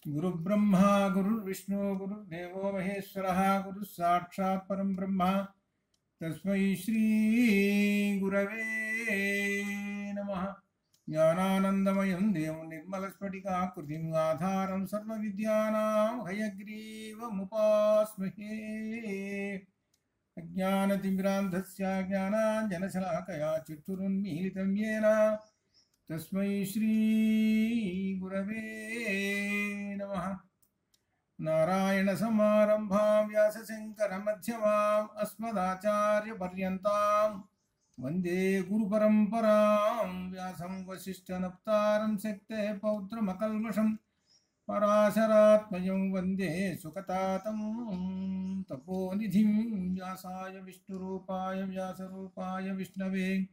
गुरुब्रह्मा गुरुर्विष्णु गुरुर्देवो महेश्वरः गुरुः साक्षात् परं ब्रह्म तस्मै श्री गुरवे नमः। ज्ञानानन्दमयं देवं निर्मलस्फटिकाकृतिम् आधारं सर्वविद्यानां हयग्रीवमुपास्महे। अज्ञानतिमिरान्धस्य ज्ञानाञ्जनशलाकया चक्षुरुन्मीलितं येन तस्मै श्री गुरवे नमः। नारायण समारंभां व्यासशंकरमध्यमाम् अस्मदाचार्यपर्यन्तां वन्दे गुरुपरम्परां। व्यासं वसिष्ठनप्तारं शक्ते पौत्रमकल्मषं पराशरात्मजं वन्दे सुकतातं तपोनिधिं। व्यासाय विष्णुरूपाय व्यासरूपाय विष्णवे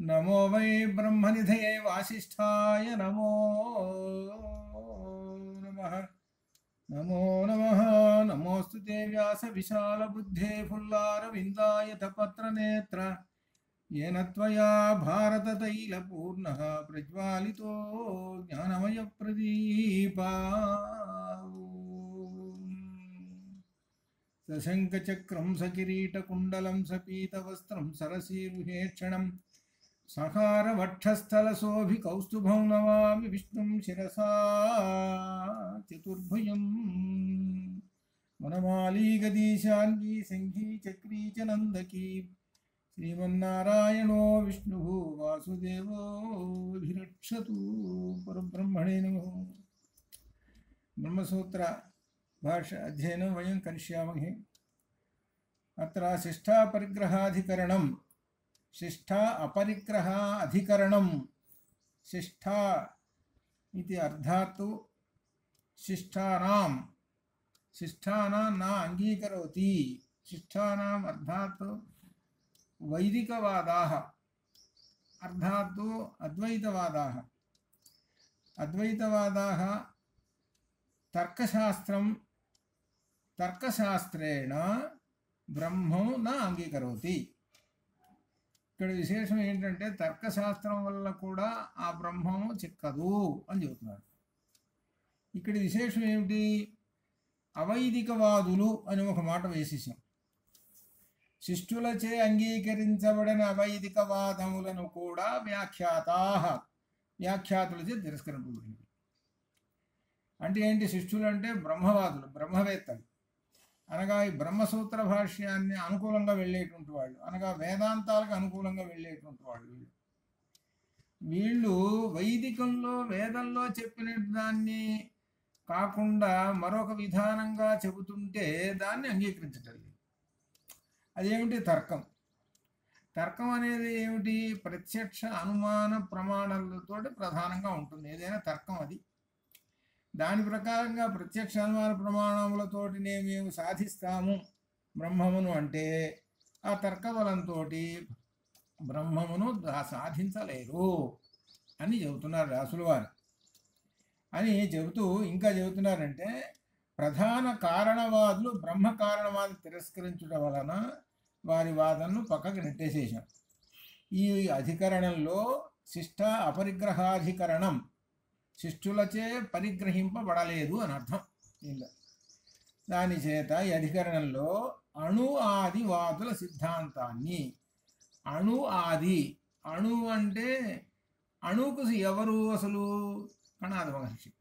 नमो वै ब्रह्मनिधये वासिष्ठाय नमो नमः। नमो नमः नमोऽस्तु ते व्यास विशालबुद्धे फुल्लारविन्दायत पत्रनेत्र येन त्वया भारततैलपूर्णः प्रज्वालितो ज्ञानमयप्रदीपा। सशङ्खचक्रं सकिरीटकुण्डलं सपीतवस्त्रं सरसीरुहेक्षणं सहारवक्षस्थलशोभिकौस्तुभं नमामि विष्णुं शिरसा चतुर्भुजं। वनमाली गदीशाङ्गी सङ्घी चक्री च नन्दकी श्रीमन्नारायणो विष्णुः वासुदेवोऽभिरक्षतु। परब्रह्मणे नमः। ब्रह्मसूत्र भाष्य अध्ययनं वयं करिष्यामः। अत्र शिष्ठा परिग्रहाधिकरणं शिष्ठा अपरिग्रह अधिकरणं। शिष्ठा इति अर्थात् शिष्ठानां न अंगीकरोति। शिष्ठानाम् अर्थात् वैदिकवादाः अर्थात् अद्वैतवादाः। अद्वैतवादाः तर्कशास्त्रेण ब्रह्मं न अंगीकरोति। ఇక్కడ విశేషం ఏంటంటే తర్కశాస్త్రం వల్ల కూడా ఆ బ్రహ్మము చిక్కదు అని చెబుతున్నారు. ఇక్కడ విశేషం ఏమిటి? అవైదికవాదులు అని ఒక మాట వేసేసాం. శిష్టులచే అంగీకరించబడిన అవైదికవాదములను కూడా వ్యాఖ్యాతులచే తిరస్కరింపబడినవి. అంటే ఏంటి? శిష్టులు అంటే బ్రహ్మవాదులు, బ్రహ్మవేత్తలు, అనగా ఈ బ్రహ్మసూత్ర భాష్యాన్ని అనుకూలంగా వెళ్ళేటువంటి వాళ్ళు, అనగా వేదాంతాలకు అనుకూలంగా వెళ్ళేటువంటి వాళ్ళు. వీళ్ళు వైదికంలో వేదంలో చెప్పిన దాన్ని కాకుండా మరొక విధానంగా చెబుతుంటే దాన్ని అంగీకరించటం లేదు. అదేమిటి? తర్కం. తర్కం అనేది ఏమిటి? ప్రత్యక్ష అనుమాన ప్రమాణాలతో ప్రధానంగా ఉంటుంది ఏదైనా తర్కం. అది దాని ప్రకారంగా ప్రత్యక్ష అనుమాన ప్రమాణములతోటినే మేము సాధిస్తాము బ్రహ్మమును అంటే ఆ తర్కబలంతో బ్రహ్మమును సాధించలేరు అని చెబుతున్నారు వ్యాసుల వారు. అని చెబుతూ ఇంకా చెబుతున్నారంటే ప్రధాన కారణవాదులు బ్రహ్మ కారణవాది తిరస్కరించడం వలన వారి వాదనను పక్కకు నెట్టేసేసాం. ఈ అధికరణంలో శిష్ట అపరిగ్రహాధికరణం, శిష్టులచే పరిగ్రహింపబడలేదు అని అర్థం. దాని చేత ఈ అధికరణంలో అణు ఆది వాదుల సిద్ధాంతాన్ని, అణు ఆది, అణు అంటే అణుకు ఎవరు అసలు? కణాద మహర్షి.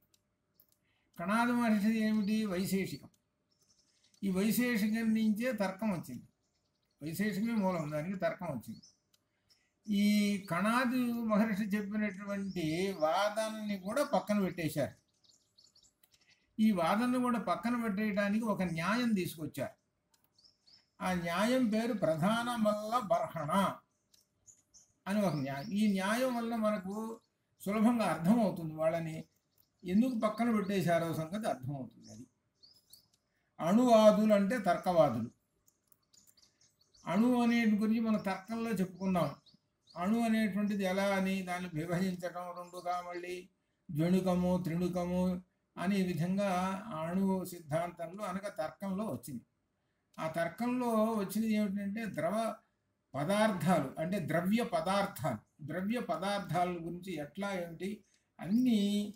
కణాద మహర్షి ఏమిటి? వైశేషికం. ఈ వైశేషికం నుంచే తర్కం వచ్చింది. వైశేషికమే మూలం, దానికి తర్కం వచ్చింది. ఈ కణాది మహర్షి చెప్పినటువంటి వాదనని కూడా పక్కన పెట్టేశారు. ఈ వాదనను కూడా పక్కన పెట్టేయడానికి ఒక న్యాయం తీసుకొచ్చారు. ఆ న్యాయం పేరు ప్రధాన మల్ల బర్హణ అని ఒక న్యాయం. ఈ న్యాయం వల్ల మనకు సులభంగా అర్థమవుతుంది వాళ్ళని ఎందుకు పక్కన పెట్టేశారో సంగతి అర్థమవుతుంది. అది అణువాదులు అంటే తర్కవాదులు. అణు అనే గురించి మన తర్కంలో చెప్పుకున్నాం. అణు అనేటువంటిది ఎలా అని దాన్ని విభజించడం, రెండుగా మళ్ళీ ద్వణుకము త్రిణుకము అనే విధంగా అణు సిద్ధాంతంలో అనగా తర్కంలో వచ్చింది. ఆ తర్కంలో వచ్చినది ఏమిటంటే ద్రవ పదార్థాలు అంటే ద్రవ్య పదార్థాల గురించి ఎట్లా ఏమిటి అన్నీ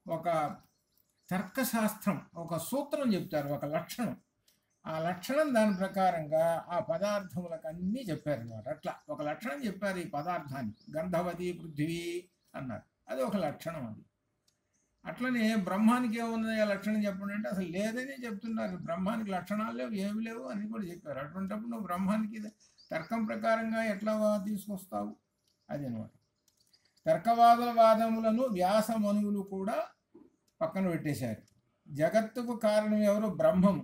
ఒక తర్కశాస్త్రం ఒక సూత్రం చెప్తారు, ఒక లక్షణం. ఆ లక్షణం దాని ప్రకారంగా ఆ పదార్థములకు అన్నీ చెప్పారు అన్నమాట. అట్లా ఒక లక్షణం చెప్పారు ఈ పదార్థానికి. గంధవతి పృథ్వీ అన్నారు, అది ఒక లక్షణం. అది అట్లనే బ్రహ్మానికి ఏమున్నది ఆ లక్షణం చెప్పండి అంటే అసలు లేదని చెప్తున్నారు. బ్రహ్మానికి లక్షణాలు లేవు, ఏమి లేవు అని కూడా చెప్పారు. అటువంటిప్పుడు నువ్వు బ్రహ్మానికి తర్కం ప్రకారంగా ఎట్లా తీసుకొస్తావు? అది అనమాట. తర్కవాదుల వాదములను వ్యాసమనువులు కూడా పక్కన పెట్టేశారు. జగత్తుకు కారణం ఎవరు? బ్రహ్మము.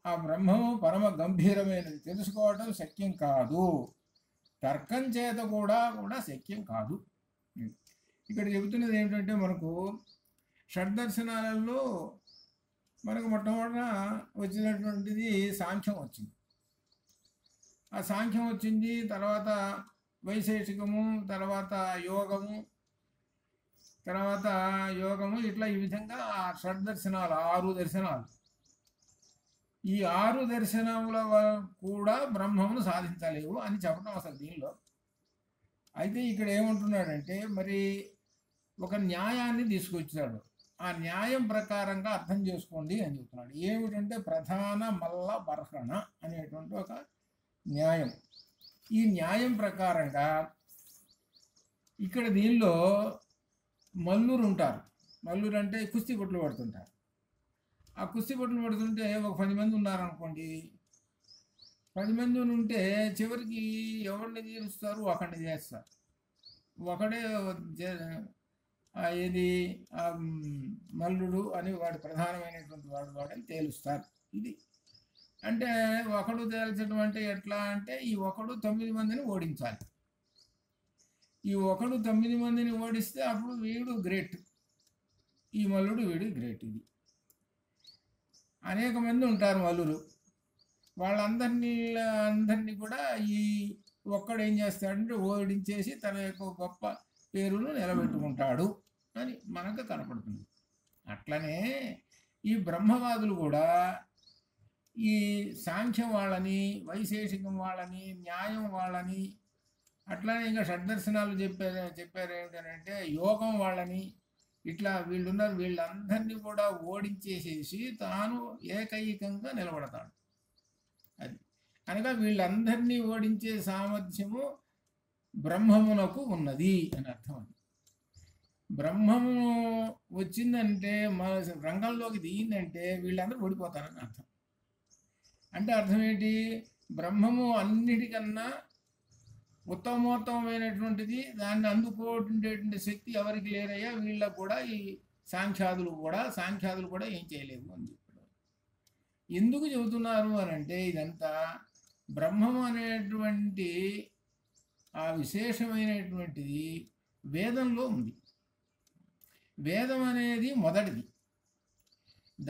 ఆ బ్రహ్మము పరమ గంభీరమైనది, తెలుసుకోవటం శక్యం కాదు, తర్కం చేత కూడా శక్యం కాదు. ఇక్కడ చెబుతున్నది ఏమిటంటే మనకు షడ్దర్శనాలలో మనకు మొట్టమొదట వచ్చినటువంటిది సాంఖ్యం వచ్చింది. ఆ సాంఖ్యం వచ్చింది, తర్వాత వైశేషికము, తర్వాత యోగము, ఇట్లా ఈ విధంగా ఆ షడ్దర్శనాలు 6 దర్శనాలు. ఈ 6 దర్శనముల కూడా బ్రహ్మమును సాధించలేవు అని చెప్పడం అసలు దీనిలో. అయితే ఇక్కడ ఏమంటున్నాడంటే మరి ఒక న్యాయాన్ని తీసుకొచ్చాడు. ఆ న్యాయం ప్రకారంగా అర్థం చేసుకోండి అని చెప్తున్నాడు. ఏమిటంటే ప్రధాన మల్ల బర్హణ అనేటువంటి ఒక న్యాయం. ఈ న్యాయం ప్రకారంగా ఇక్కడ దీనిలో మల్లురు ఉంటారు. మల్లురు అంటే కుస్తీ కొట్లు పడుతుంటారు. ఆ కుస్తీ కొట్లు పడుతుంటే ఒక 10 మంది ఉన్నారనుకోండి. 10 మంది ఉంటే చివరికి ఎవరిని తీరుస్తారు? ఒకడిని చేస్తారు. ఒకడే ఏది మల్లుడు అని వాడు ప్రధానమైనటువంటి వాడని తేలుస్తారు. ఇది అంటే ఒకడు తేల్చడం అంటే ఎట్లా అంటే ఈ ఒకడు 9 మందిని ఓడించాలి. ఈ ఒకడు 9 మందిని ఓడిస్తే అప్పుడు వీడు గ్రేట్, ఈ మల్లుడు వీడు గ్రేట్. ఇది అనేక మంది ఉంటారు మల్లులు. వాళ్ళందరినీ కూడా ఈ ఒక్కడు ఏం చేస్తాడంటే ఓడించేసి తన యొక్క గొప్ప పేరును నిలబెట్టుకుంటాడు అని మనకు కనపడుతుంది. అట్లనే ఈ బ్రహ్మవాదులు కూడా ఈ సాంఖ్యం వాళ్ళని, వైశేషికం వాళ్ళని, న్యాయం వాళ్ళని, అట్లానే ఇంకా షడ్దర్శనాలు చెప్పారు ఏమిటంటే యోగం వాళ్ళని, ఇట్లా వీళ్ళున్నారు, వీళ్ళందరినీ కూడా ఓడించేసేసి తాను ఏకైకంగా నిలబడతాడు. అది అనగా వీళ్ళందరినీ ఓడించే సామర్థ్యము బ్రహ్మమునకు ఉన్నది అని అర్థం. అది బ్రహ్మము వచ్చిందంటే మన రంగంలోకి దిగిందంటే వీళ్ళందరూ ఓడిపోతారని అర్థం. అంటే అర్థం ఏంటి? బ్రహ్మము అన్నిటికన్నా ఉత్తమోత్తమైనటువంటిది, దాన్ని అందుకోటువంటి శక్తి ఎవరికి లేరయ్యా, వీళ్ళకు కూడా ఈ సాంఖ్యాదులు కూడా ఏం చేయలేవు అని చెప్పాడు. ఎందుకు చెబుతున్నారు అని అంటే ఇదంతా బ్రహ్మము అనేటువంటి ఆ విశేషమైనటువంటిది వేదంలో ఉంది. వేదం అనేది మొదటిది,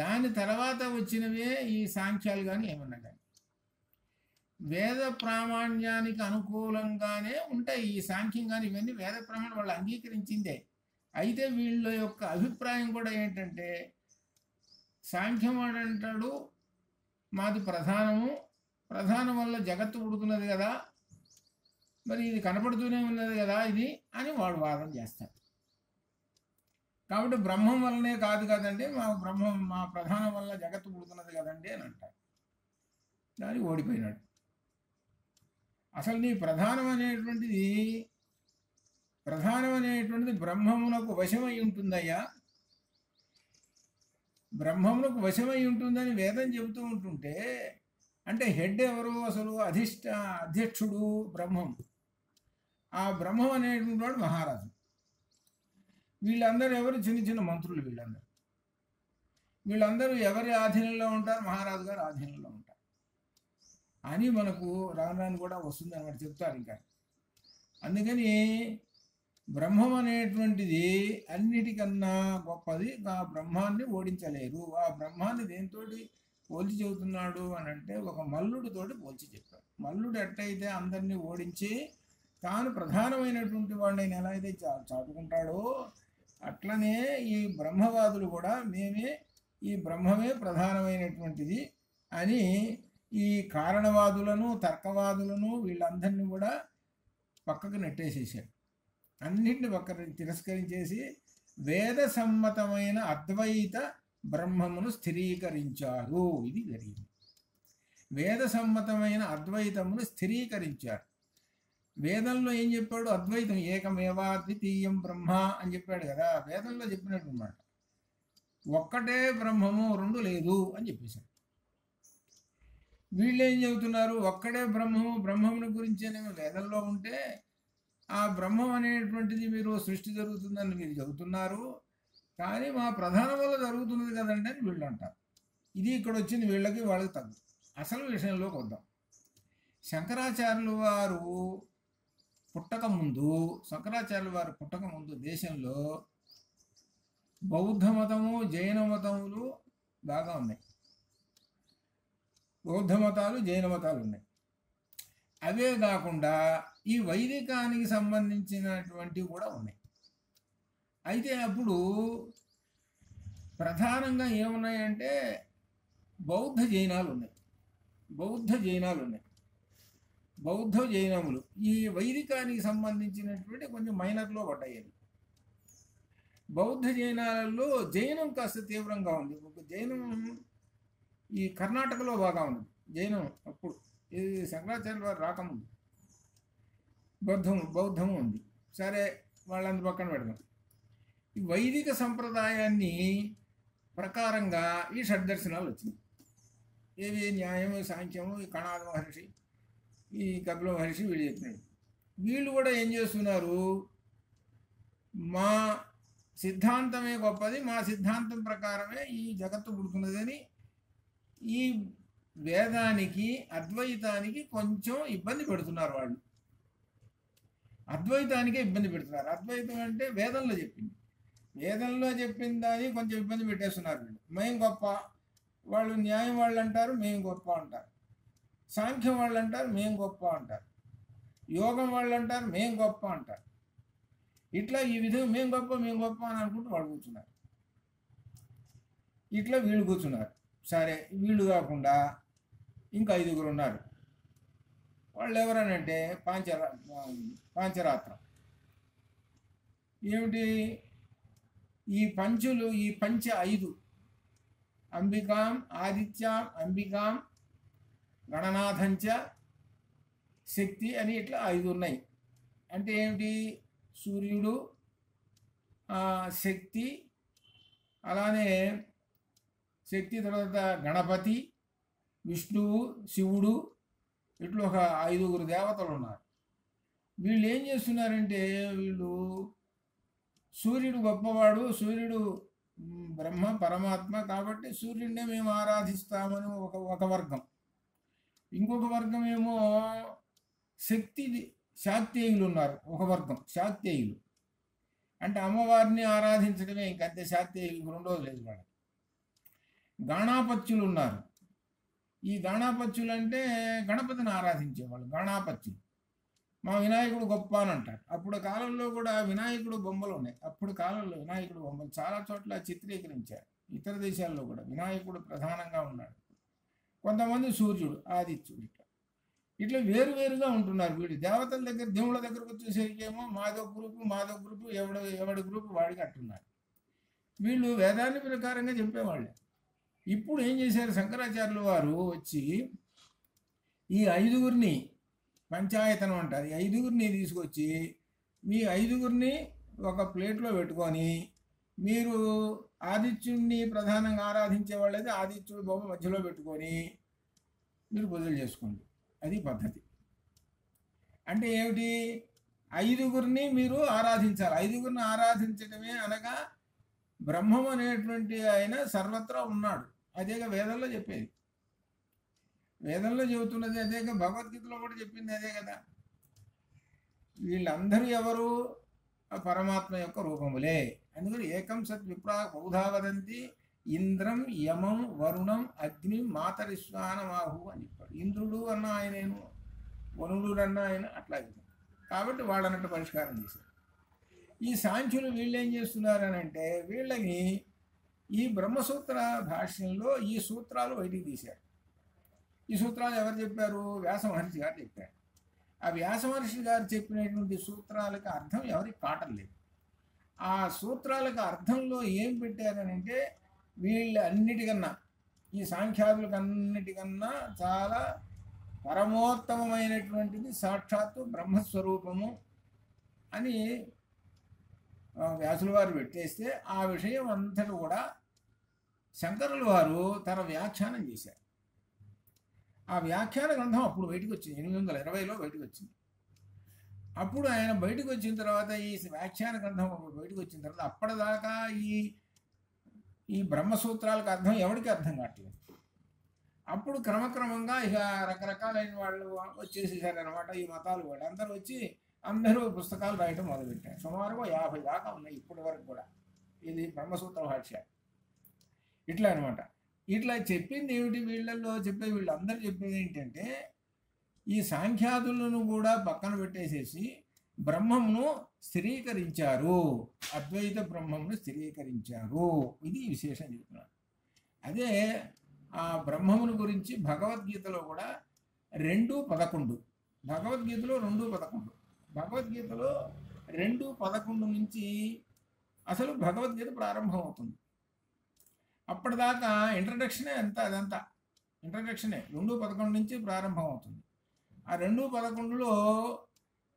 దాని తర్వాత వచ్చినవే ఈ సాంఖ్యాలు కానీ ఏమన్నా కానీ. వేద ప్రామాణ్యానికి అనుకూలంగానే ఉంటాయి ఈ సాంఖ్యం కానీ ఇవన్నీ. వేద ప్రామాణ్యం వాళ్ళు అంగీకరించిందే. అయితే వీళ్ళ యొక్క అభిప్రాయం కూడా ఏంటంటే సాంఖ్యం వాడంటాడు మాది ప్రధానం వల్ల జగత్తు పుడుతున్నది కదా, మరి ఇది కనపడుతూనే ఉన్నది కదా ఇది అని వాడు వాదన చేస్తాడు. కాబట్టి బ్రహ్మం వల్లనే కాదు కదండి, మా ప్రధానం వల్ల జగత్తు పుడుతున్నది కదండి అని అంటాడు. దానికి ఓడిపోయినాడు. అసలు నీ ప్రధానం అనేటువంటిది బ్రహ్మమునకు వశమై ఉంటుందయ్యా. బ్రహ్మమునకు వశమై ఉంటుందని వేదం చెబుతూ ఉంటుంటే అంటే హెడ్ ఎవరు? అసలు అధ్యక్షుడు బ్రహ్మం. ఆ బ్రహ్మం అనేటువంటి వాడు మహారాజు. వీళ్ళందరూ ఎవరు? చిన్న చిన్న మంత్రులు. వీళ్ళందరూ ఎవరి ఆధీనంలో ఉంటారు? మహారాజు గారు ఆధీనంలో ఉంటారు అని మనకు రాను కూడా వస్తుంది అన్నమాట, చెప్తారు ఇంకా. అందుకని బ్రహ్మం అనేటువంటిది అన్నిటికన్నా గొప్పది. ఆ బ్రహ్మాన్ని ఓడించలేరు. ఆ బ్రహ్మాన్ని దేంతో పోల్చి చెబుతున్నాడు అని అంటే ఒక మల్లుడితోటి పోల్చి చెప్పాడు. మల్లుడు ఎట్టయితే అందరినీ ఓడించి తాను ప్రధానమైనటువంటి వాడిని ఎలా అయితే చాటుకుంటాడో అట్లనే ఈ బ్రహ్మవాదులు కూడా ఈ బ్రహ్మమే ప్రధానమైనటువంటిది అని ఈ కారణవాదులను, తర్కవాదులను వీళ్ళందరినీ కూడా పక్కకు నెట్టేసేసాడు. అన్నింటిని పక్కన తిరస్కరించేసి వేద సమ్మతమైన అద్వైత బ్రహ్మమును స్థిరీకరించారు. ఇది జరిగింది. వేద సమ్మతమైన అద్వైతమును స్థిరీకరించారు. వేదంలో ఏం చెప్పాడు? అద్వైతం ఏకమేవా ద్వితీయం బ్రహ్మ అని చెప్పాడు కదా, వేదంలో చెప్పినట్టు అన్నమాట. ఒక్కటే బ్రహ్మము, రెండు లేదు అని చెప్పేశారు. వీళ్ళు ఏం చెబుతున్నారు? ఒక్కడే బ్రహ్మము, బ్రహ్మముని గురించేనేమో వేదంలో ఉంటే ఆ బ్రహ్మం అనేటువంటిది మీరు సృష్టి జరుగుతుందని మీరు చెబుతున్నారు, కానీ మా ప్రధానం వల్ల జరుగుతున్నది కదండి అని వీళ్ళు అంటారు. ఇది ఇక్కడ వచ్చింది వీళ్ళకి వాళ్ళకి తగ్గు. అసలు విషయంలోకి వద్దాం. శంకరాచార్యుల వారు పుట్టక ముందు దేశంలో బౌద్ధ మతము, జైన మతములు బాగా ఉన్నాయి. బౌద్ధ మతాలు, జైన మతాలు ఉన్నాయి. అవే కాకుండా ఈ వైదికానికి సంబంధించినటువంటివి కూడా ఉన్నాయి. అయితే అప్పుడు ప్రధానంగా ఏమున్నాయంటే బౌద్ధ జైనాలు ఉన్నాయి. బౌద్ధ జైనములు ఈ వైదికానికి సంబంధించినటువంటి కొంచెం మైనర్లో పడ్డాయి. బౌద్ధ జైనాలలో జైనం కాస్త తీవ్రంగా ఉంది. జైనం ఈ కర్ణాటకలో బాగా ఉంది. జైనం అప్పుడు ఇది శంకరాచార్య వారు రాకముందు బౌద్ధము ఉంది. సరే, వాళ్ళందు పక్కన పెడదాం. ఈ వైదిక సంప్రదాయాన్ని ప్రకారంగా ఈ షడ్దర్శనాలు వచ్చినాయి. ఏవి? న్యాయము, సాంఖ్యము, ఈ కణాద మహర్షి, ఈ కపిల మహర్షి వీళ్ళు చెప్పినాడు. వీళ్ళు కూడా ఏం చేస్తున్నారు? మా సిద్ధాంతమే గొప్పది, మా సిద్ధాంతం ప్రకారమే ఈ జగత్తు పుడుతున్నదని ఈ వేదానికి, అద్వైతానికి కొంచెం ఇబ్బంది పెడుతున్నారు వాళ్ళు. అద్వైతానికే ఇబ్బంది పెడుతున్నారు. అద్వైతం అంటే వేదంలో చెప్పింది దాన్ని కొంచెం ఇబ్బంది పెట్టేస్తున్నారు వీళ్ళు. మేము గొప్ప, వాళ్ళు న్యాయం వాళ్ళు అంటారు, మేము గొప్ప అంటారు. సాంఖ్యం వాళ్ళు అంటారు, మేము గొప్ప అంటారు. యోగం వాళ్ళు అంటారు, మేము గొప్ప అంటారు. ఇట్లా ఈ విధంగా మేము గొప్ప అని అనుకుంటూ వాళ్ళు కూర్చున్నారు. ఇట్లా వీళ్ళు కూర్చున్నారు. సరే, వీళ్ళు కాకుండా ఇంకా 5 ఉన్నారు. వాళ్ళు ఎవరనంటే పాంచరాత్రం. ఏమిటి? ఈ పంచులు, ఈ పంచ 5 అంబికాం, ఆదిత్యాం, అంబికాం, గణనాథంచ, శక్తి అని ఇట్లా 5 ఉన్నాయి. అంటే ఏమిటి? సూర్యుడు, శక్తి, అలానే శక్తి తర్వాత గణపతి, విష్ణువు, శివుడు, ఇట్లా ఒక 5 దేవతలు ఉన్నారు. వీళ్ళు ఏం చేస్తున్నారంటే వీళ్ళు సూర్యుడు గొప్పవాడు, సూర్యుడు బ్రహ్మ పరమాత్మ కాబట్టి సూర్యుడినే మేము ఆరాధిస్తామని ఒక వర్గం. ఇంకొక వర్గం ఏమో శక్తి శాక్తేయులు ఉన్నారు. ఒక వర్గం శాక్తేయులు అంటే అమ్మవారిని ఆరాధించడమే, ఇంకంతే. శాక్తేయులు రెండోది లేదు వాళ్ళకి. గాణాపత్యులు ఉన్నారు. ఈ గాణాపత్యులు అంటే గణపతిని ఆరాధించేవాళ్ళు. గాణాపత్యులు మా వినాయకుడు గొప్ప అని అంటారు. అప్పుడు కాలంలో కూడా వినాయకుడు బొమ్మలు ఉన్నాయి. అప్పుడు కాలంలో వినాయకుడు బొమ్మలు చాలా చోట్ల చిత్రీకరించారు. ఇతర దేశాల్లో కూడా వినాయకుడు ప్రధానంగా ఉన్నాడు. కొంతమంది సూర్యుడు, ఆదిత్యుడు, ఇట్లా వేరువేరుగా ఉంటున్నారు. వీడు దేవతల దగ్గర, దేవుళ్ళ దగ్గరకు వచ్చేసరికి ఏమో మాదో గ్రూపు, ఎవడి గ్రూపు వాడికి అట్టున్నారు. వీళ్ళు వేదాన్ని ప్రకారంగా చెప్పేవాళ్ళే. ఇప్పుడు ఏం చేశారు? శంకరాచార్యుల వారు వచ్చి ఈ 5 పంచాయతనం అంటారు. ఈ 5 తీసుకొచ్చి మీ 5 ఒక ప్లేట్లో పెట్టుకొని, మీరు ఆదిత్యుడిని ప్రధానంగా ఆరాధించే వాళ్ళైతే ఆదిత్యుడి బొమ్మ మధ్యలో పెట్టుకొని మీరు పూజలు చేసుకోండి. అది పద్ధతి. అంటే ఏమిటి? 5 మీరు ఆరాధించాలి. 5 ఆరాధించడమే అనగా బ్రహ్మం అనేటువంటి ఆయన సర్వత్రా ఉన్నాడు. అదేగా వేదంలో చెప్పేది. వేదంలో చెబుతున్నది అదేగా, భగవద్గీతలో కూడా చెప్పింది అదే కదా. వీళ్ళందరూ ఎవరు? పరమాత్మ యొక్క రూపములే. అందుకని ఏకం సత్ విప్రా బహుధా వదంతి ఇంద్రం, యమం, వరుణం, అగ్ని, మాతరిశ్వానమాహు అని చెప్పాడు. ఇంద్రుడు అన్న ఆయనేను, వరుణుడు అన్న ఆయన, అట్లాగే. కాబట్టి వాళ్ళన్నట్టు పరిష్కారం చేశారు. ఈ సాంఖ్యులు వీళ్ళు ఏం చేస్తున్నారనంటే వీళ్ళని ఈ బ్రహ్మసూత్ర భాష్యంలో ఈ సూత్రాలు బయటికి తీశారు. ఈ సూత్రాలు ఎవరు చెప్పారు? వ్యాస మహర్షి గారు చెప్పారు. ఆ వ్యాస మహర్షి గారు చెప్పినటువంటి సూత్రాలకు అర్థం ఎవరికి కాటం లేదు. ఆ సూత్రాలకు అర్థంలో ఏం పెట్టారనంటే వీళ్ళ అన్నిటికన్నా ఈ సాంఖ్యాదులకు అన్నిటికన్నా చాలా పరమోత్తమమైనటువంటిది సాక్షాత్తు బ్రహ్మస్వరూపము అని వ్యాసుల వారు పెట్టేస్తే ఆ విషయం అంతటి కూడా శంకరుల వారు తన వ్యాఖ్యానం చేశారు. ఆ వ్యాఖ్యాన గ్రంథం అప్పుడు బయటకు వచ్చింది, 820లో బయటకు వచ్చింది. అప్పుడు ఆయన బయటకు వచ్చిన తర్వాత ఈ వ్యాఖ్యాన గ్రంథం బయటకు వచ్చిన తర్వాత అప్పటిదాకా ఈ బ్రహ్మసూత్రాలకు అర్థం ఎవరికి అర్థం కావట్లేదు. అప్పుడు క్రమక్రమంగా ఇక రకరకాలైన వాళ్ళు వచ్చేసేసారనమాట. ఈ మతాలు వాళ్ళు అందరూ వచ్చి అందరూ పుస్తకాలు రాయటం మొదలుపెట్టారు. సుమారుగా 50 దాకా ఉన్నాయి ఇప్పటి వరకు కూడా. ఇది బ్రహ్మసూత్ర భాష్య. ఇట్లా అనమాట. ఇట్లా చెప్పింది ఏమిటి, వీళ్ళందరూ చెప్పేది ఏంటంటే ఈ సాంఖ్యాదులను కూడా పక్కన పెట్టేసేసి బ్రహ్మమును స్థిరీకరించారు, అద్వైత బ్రహ్మమును స్థిరీకరించారు. ఇది విశేషం చెప్తున్నారు. అదే ఆ బ్రహ్మమును గురించి భగవద్గీతలో కూడా 2:11, భగవద్గీతలో 2:11, భగవద్గీతలో 2:11 నుంచి అసలు భగవద్గీత ప్రారంభం అవుతుంది. అప్పటిదాకా ఇంట్రడక్షనే అదంతా ఇంట్రడక్షనే. 2:11 నుంచి ప్రారంభం అవుతుంది. ఆ 2:11లో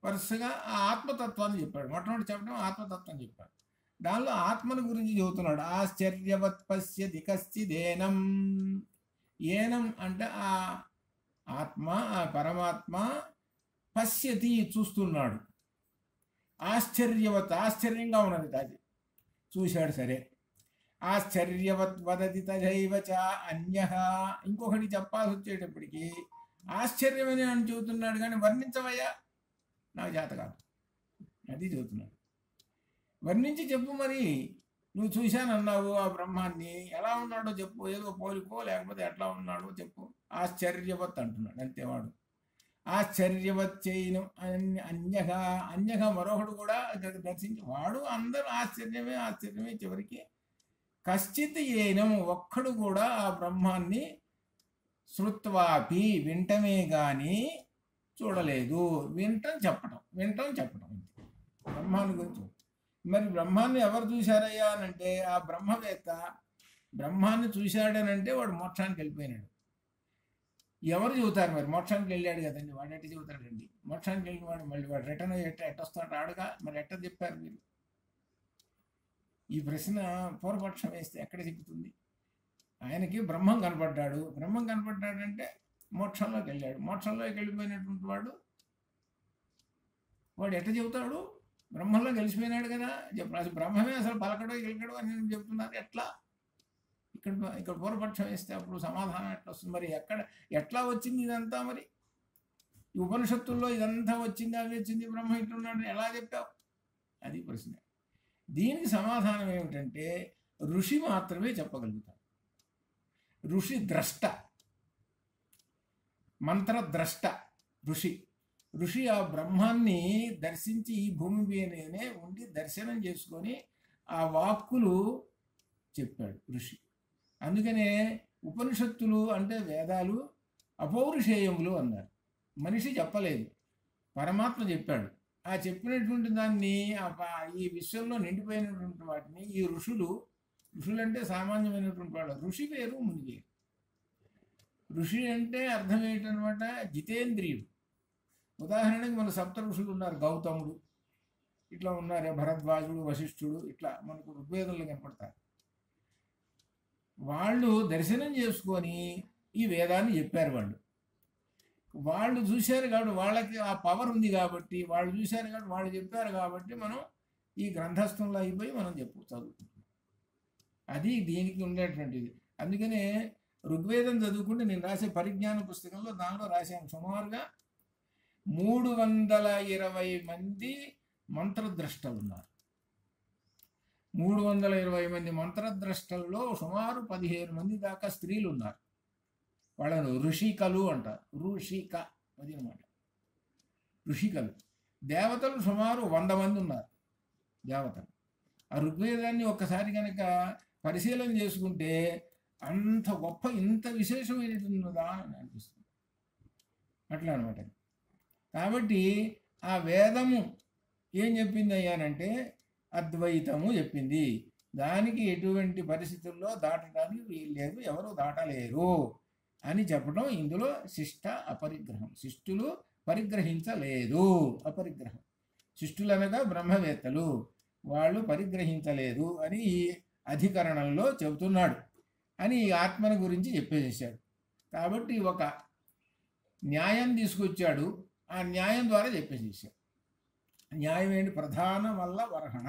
వరుసగా ఆ ఆత్మతత్వాన్ని చెప్పాడు. మొట్టమొదటి చెప్పడం ఆత్మతత్వం చెప్పాడు. దానిలో ఆత్మను గురించి చెబుతున్నాడు. ఆశ్చర్యవత్ పశ్యతి కశ్చిదేనం. ఏనం అంటే ఆ ఆత్మ, ఆ పరమాత్మ పశ్యతి చూస్తున్నాడు. ఆశ్చర్యవత్ ఆశ్చర్యంగా ఉన్నది అది చూశాడు. సరే, ఆశ్చర్యవత్ వదతి తథైవ చ అన్యః. ఇంకొకటి చెప్పాల్సి వచ్చేటప్పటికి ఆశ్చర్యమని అని చెబుతున్నాడు కానీ వర్ణించవయ్యా, నాకు చేత కాదు, అది చెబుతున్నాడు. వర్ణించి చెప్పు, మరి నువ్వు చూశానన్నావు ఆ బ్రహ్మాన్ని, ఎలా ఉన్నాడో చెప్పు, ఏదో పోలికో లేకపోతే ఎట్లా ఉన్నాడో చెప్పు. ఆశ్చర్యవత్ అంటున్నాడు అంతేవాడు. ఆశ్చర్యవత్ చేయను అన్యగా మరొకడు కూడా దర్శించి వాడు అందరూ ఆశ్చర్యమే చివరికి. కశ్చిత్ ఏనం ఒక్కడు కూడా ఆ బ్రహ్మాన్ని శృత్వాపి వింటమే గాని చూడలేదు. వింటం చెప్పటం బ్రహ్మాన్ని గురించి. మరి బ్రహ్మాన్ని ఎవరు చూశారయ్యా అని అంటే ఆ బ్రహ్మవేత్త బ్రహ్మాన్ని చూశాడనంటే వాడు మోక్షానికి వెళ్ళిపోయినాడు. ఎవరు చెబుతారు మరి? మోక్షానికి వెళ్ళాడు కదండి, వాడు ఎట్ట చెబుతాడండి? మోక్షానికి వెళ్ళిన వాడు మళ్ళీ వాడు రిటర్న్ ఎట్టొస్తాడు? రాడుగా. మరి ఎట్ట చెప్పారు మీరు? ఈ ప్రశ్న పూర్వపక్షం వేస్తే ఎక్కడ చెబుతుంది? ఆయనకి బ్రహ్మం కనపడ్డాడంటే మోక్షంలోకి వెళ్ళాడు. మోక్షంలోకి వెళ్ళిపోయినటువంటి వాడు ఎట్ట చెబుతాడు? బ్రహ్మంలో గెలిచిపోయినాడు కదా. అసలు బ్రహ్మమే అసలు పలకడో గెలకడో అని చెప్తున్నారు. ఎట్లా? ఇక్కడ పూర్వపక్షం వేస్తే అప్పుడు సమాధానం ఎట్లా వస్తుంది? మరి ఎట్లా వచ్చింది ఇదంతా? మరి ఈ ఉపనిషత్తుల్లో ఇదంతా వచ్చింది, అవి వచ్చింది, బ్రహ్మ ఇట్లున్నాడు ఎలా చెప్పావు? అది ప్రశ్న. దీనికి సమాధానం ఏమిటంటే ఋషి మాత్రమే చెప్పగలుగుతారు. ఋషి ద్రష్ట, మంత్రద్రష్ట ఋషి ఆ బ్రహ్మాన్ని దర్శించి ఈ భూమి మీదనే ఉండి దర్శనం చేసుకొని ఆ వాక్కులు చెప్పాడు ఋషి. అందుకనే ఉపనిషత్తులు అంటే వేదాలు అపౌరుషేయములు అన్నారు. మనిషి చెప్పలేదు, పరమాత్మ చెప్పాడు. ఆ చెప్పినటువంటి దాన్ని ఈ విశ్వంలో నిండిపోయినటువంటి వాటిని ఈ ఋషులు అంటే సామాన్యమైనటువంటి వాడు. ఋషి వేరు, ముని వేరు. ఋషి అంటే అర్థం ఏంటనమాట? జితేంద్రియుడు. ఉదాహరణకి మన సప్త ఋషులు ఉన్నారు, గౌతముడు ఇట్లా ఉన్నారు, భరద్వాజుడు, వశిష్ఠుడు, ఇట్లా మనకు ఋగ్వేదంలో కనపడతారు. వాళ్ళు దర్శనం చేసుకొని ఈ వేదాన్ని చెప్పారు. వాళ్ళు చూశారు కాబట్టి వాళ్ళకి ఆ పవర్ ఉంది కాబట్టి వాళ్ళు చూశారు కాబట్టి వాళ్ళు చెప్పారు కాబట్టి మనం ఈ గ్రంథస్థంలో అయిపోయి మనం చదువుకుంటున్నాం. అది దీనికి ఉండేటువంటిది. అందుకనే ఋగ్వేదం చదువుకుంటే నేను రాసే పరిజ్ఞాన పుస్తకంలో దానిలో రాశాను. సుమారుగా 320 మంది మంత్రద్రష్టలు ఉన్నారు. 320 మంది మంత్రద్రష్టల్లో సుమారు 15 మంది దాకా స్త్రీలు ఉన్నారు. వాళ్ళను ఋషికలు అంటారు. ఋషిక అది అనమాట, ఋషికలు. దేవతలు సుమారు 100 మంది ఉన్నారు దేవతలు. ఆ ఋగ్వేదాన్ని ఒక్కసారి కనుక పరిశీలన చేసుకుంటే అంత గొప్ప, ఇంత విశేషమైనదా అని అనిపిస్తుంది. అట్లా అనమాట. కాబట్టి ఆ వేదము ఏం చెప్పింది అయ్యానంటే అద్వైతము చెప్పింది. దానికి ఎటువంటి పరిస్థితుల్లో దాటడానికి వీల్లేదు, ఎవరు దాటలేరు అని చెప్పడం ఇందులో శిష్ట అపరిగ్రహం. శిష్టులు పరిగ్రహించలేదు, అపరిగ్రహం. శిష్టులు అనగా బ్రహ్మవేత్తలు, వాళ్ళు పరిగ్రహించలేదు అని ఈ అధికరణంలో చెబుతున్నాడు అని ఈ ఆత్మని గురించి చెప్పేసేసాడు. కాబట్టి ఒక న్యాయం తీసుకొచ్చాడు, ఆ న్యాయం ద్వారా చెప్పేసేసాడు. న్యాయం ఏంటి? ప్రధాన వల్ల వర్హణ.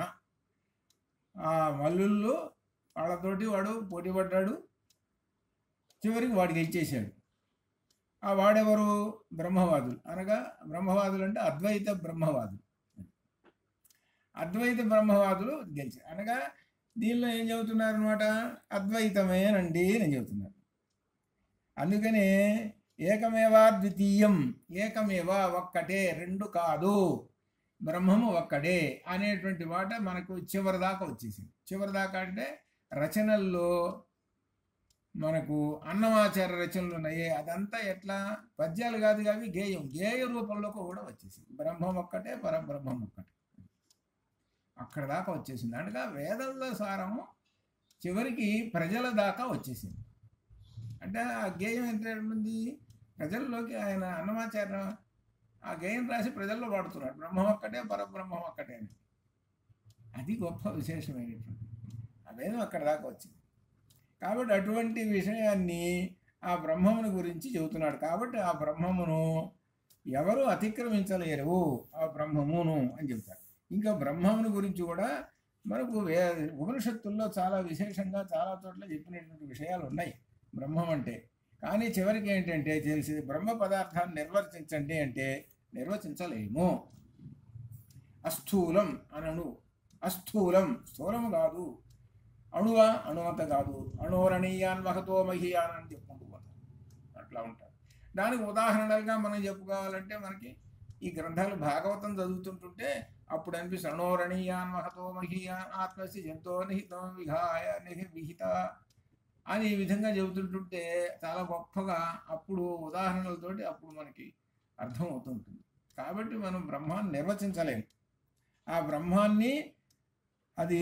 ఆ మల్లుల్లో వాళ్ళతోటి వాడు పోటీ పడ్డాడు, చివరికి వాడికి ఇచ్చేసాడు. ఆ వాడెవరు? బ్రహ్మవాదులు. అనగా బ్రహ్మవాదులు అంటే అద్వైత బ్రహ్మవాదులు. అద్వైత బ్రహ్మవాదులు గెలిచారు. అనగా దీనిలో ఏం చెబుతున్నారు అనమాట? అద్వైతమేనండి అని చెబుతున్నారు. అందుకనే ఏకమేవా ద్వితీయం, ఏకమేవా ఒక్కటే, రెండు కాదు, బ్రహ్మము ఒక్కడే అనేటువంటి మాట మనకు చివరి దాకా వచ్చేసింది. చివరి దాకా అంటే రచనల్లో మనకు అన్నమాచార్య రచనలు ఉన్నాయి. అదంతా ఎట్లా? పద్యాలు కాదు కానీ గేయం, గేయ రూపంలోకి కూడా వచ్చేసింది. బ్రహ్మం ఒక్కటే, పరబ్రహ్మం ఒక్కటే, అక్కడ దాకా వచ్చేసింది. అనగా వేదంలో సారము చివరికి ప్రజల దాకా వచ్చేసింది. అంటే ఆ గేయం ఎంత ఉంది ప్రజల్లోకి, ఆయన అన్నమాచార్య ఆ గేయం రాసి ప్రజల్లో వాడుతున్నాడు, బ్రహ్మం ఒక్కటే, పరబ్రహ్మం ఒక్కటే అని. అది గొప్ప విశేషమైనటువంటి ఆ వేదం అక్కడ దాకా వచ్చింది. కాబట్టి అటువంటి విషయాన్ని ఆ బ్రహ్మమును గురించి చెబుతున్నాడు. కాబట్టి ఆ బ్రహ్మమును ఎవరు అతిక్రమించలేరు, ఆ బ్రహ్మమును అని చెబుతారు. ఇంకా బ్రహ్మమును గురించి కూడా మనకు ఉపనిషత్తుల్లో చాలా విశేషంగా చాలా చోట్ల చెప్పినటువంటి విషయాలు ఉన్నాయి బ్రహ్మం అంటే. కానీ చివరికి ఏంటంటే తెలిసి బ్రహ్మ పదార్థాన్ని నిర్వర్తించండి అంటే నిర్వచించలేము. అస్థూలం అనను, అస్థూలం స్థూలము కాదు, అణువ అణువంత కాదు, అణోరణీయాన్ మహతో మహీయాన్ అని చెప్పుకుంటూ పోతారు. అట్లా ఉంటారు. దానికి ఉదాహరణలుగా మనం చెప్పుకోవాలంటే మనకి ఈ గ్రంథాలు భాగవతం చదువుతుంటుంటే అప్పుడు అనిపిస్తుంది, అణోరణీయాన్ మహతో మహీయాన్ ఆత్మసి జంతో నిహితం విహాయ విహిత అని ఈ విధంగా చెబుతుంటుంటే చాలా గొప్పగా అప్పుడు ఉదాహరణలతోటి అప్పుడు మనకి అర్థం అవుతుంటుంది. కాబట్టి మనం బ్రహ్మాన్ని నిర్వచించలేము. ఆ బ్రహ్మాన్ని అది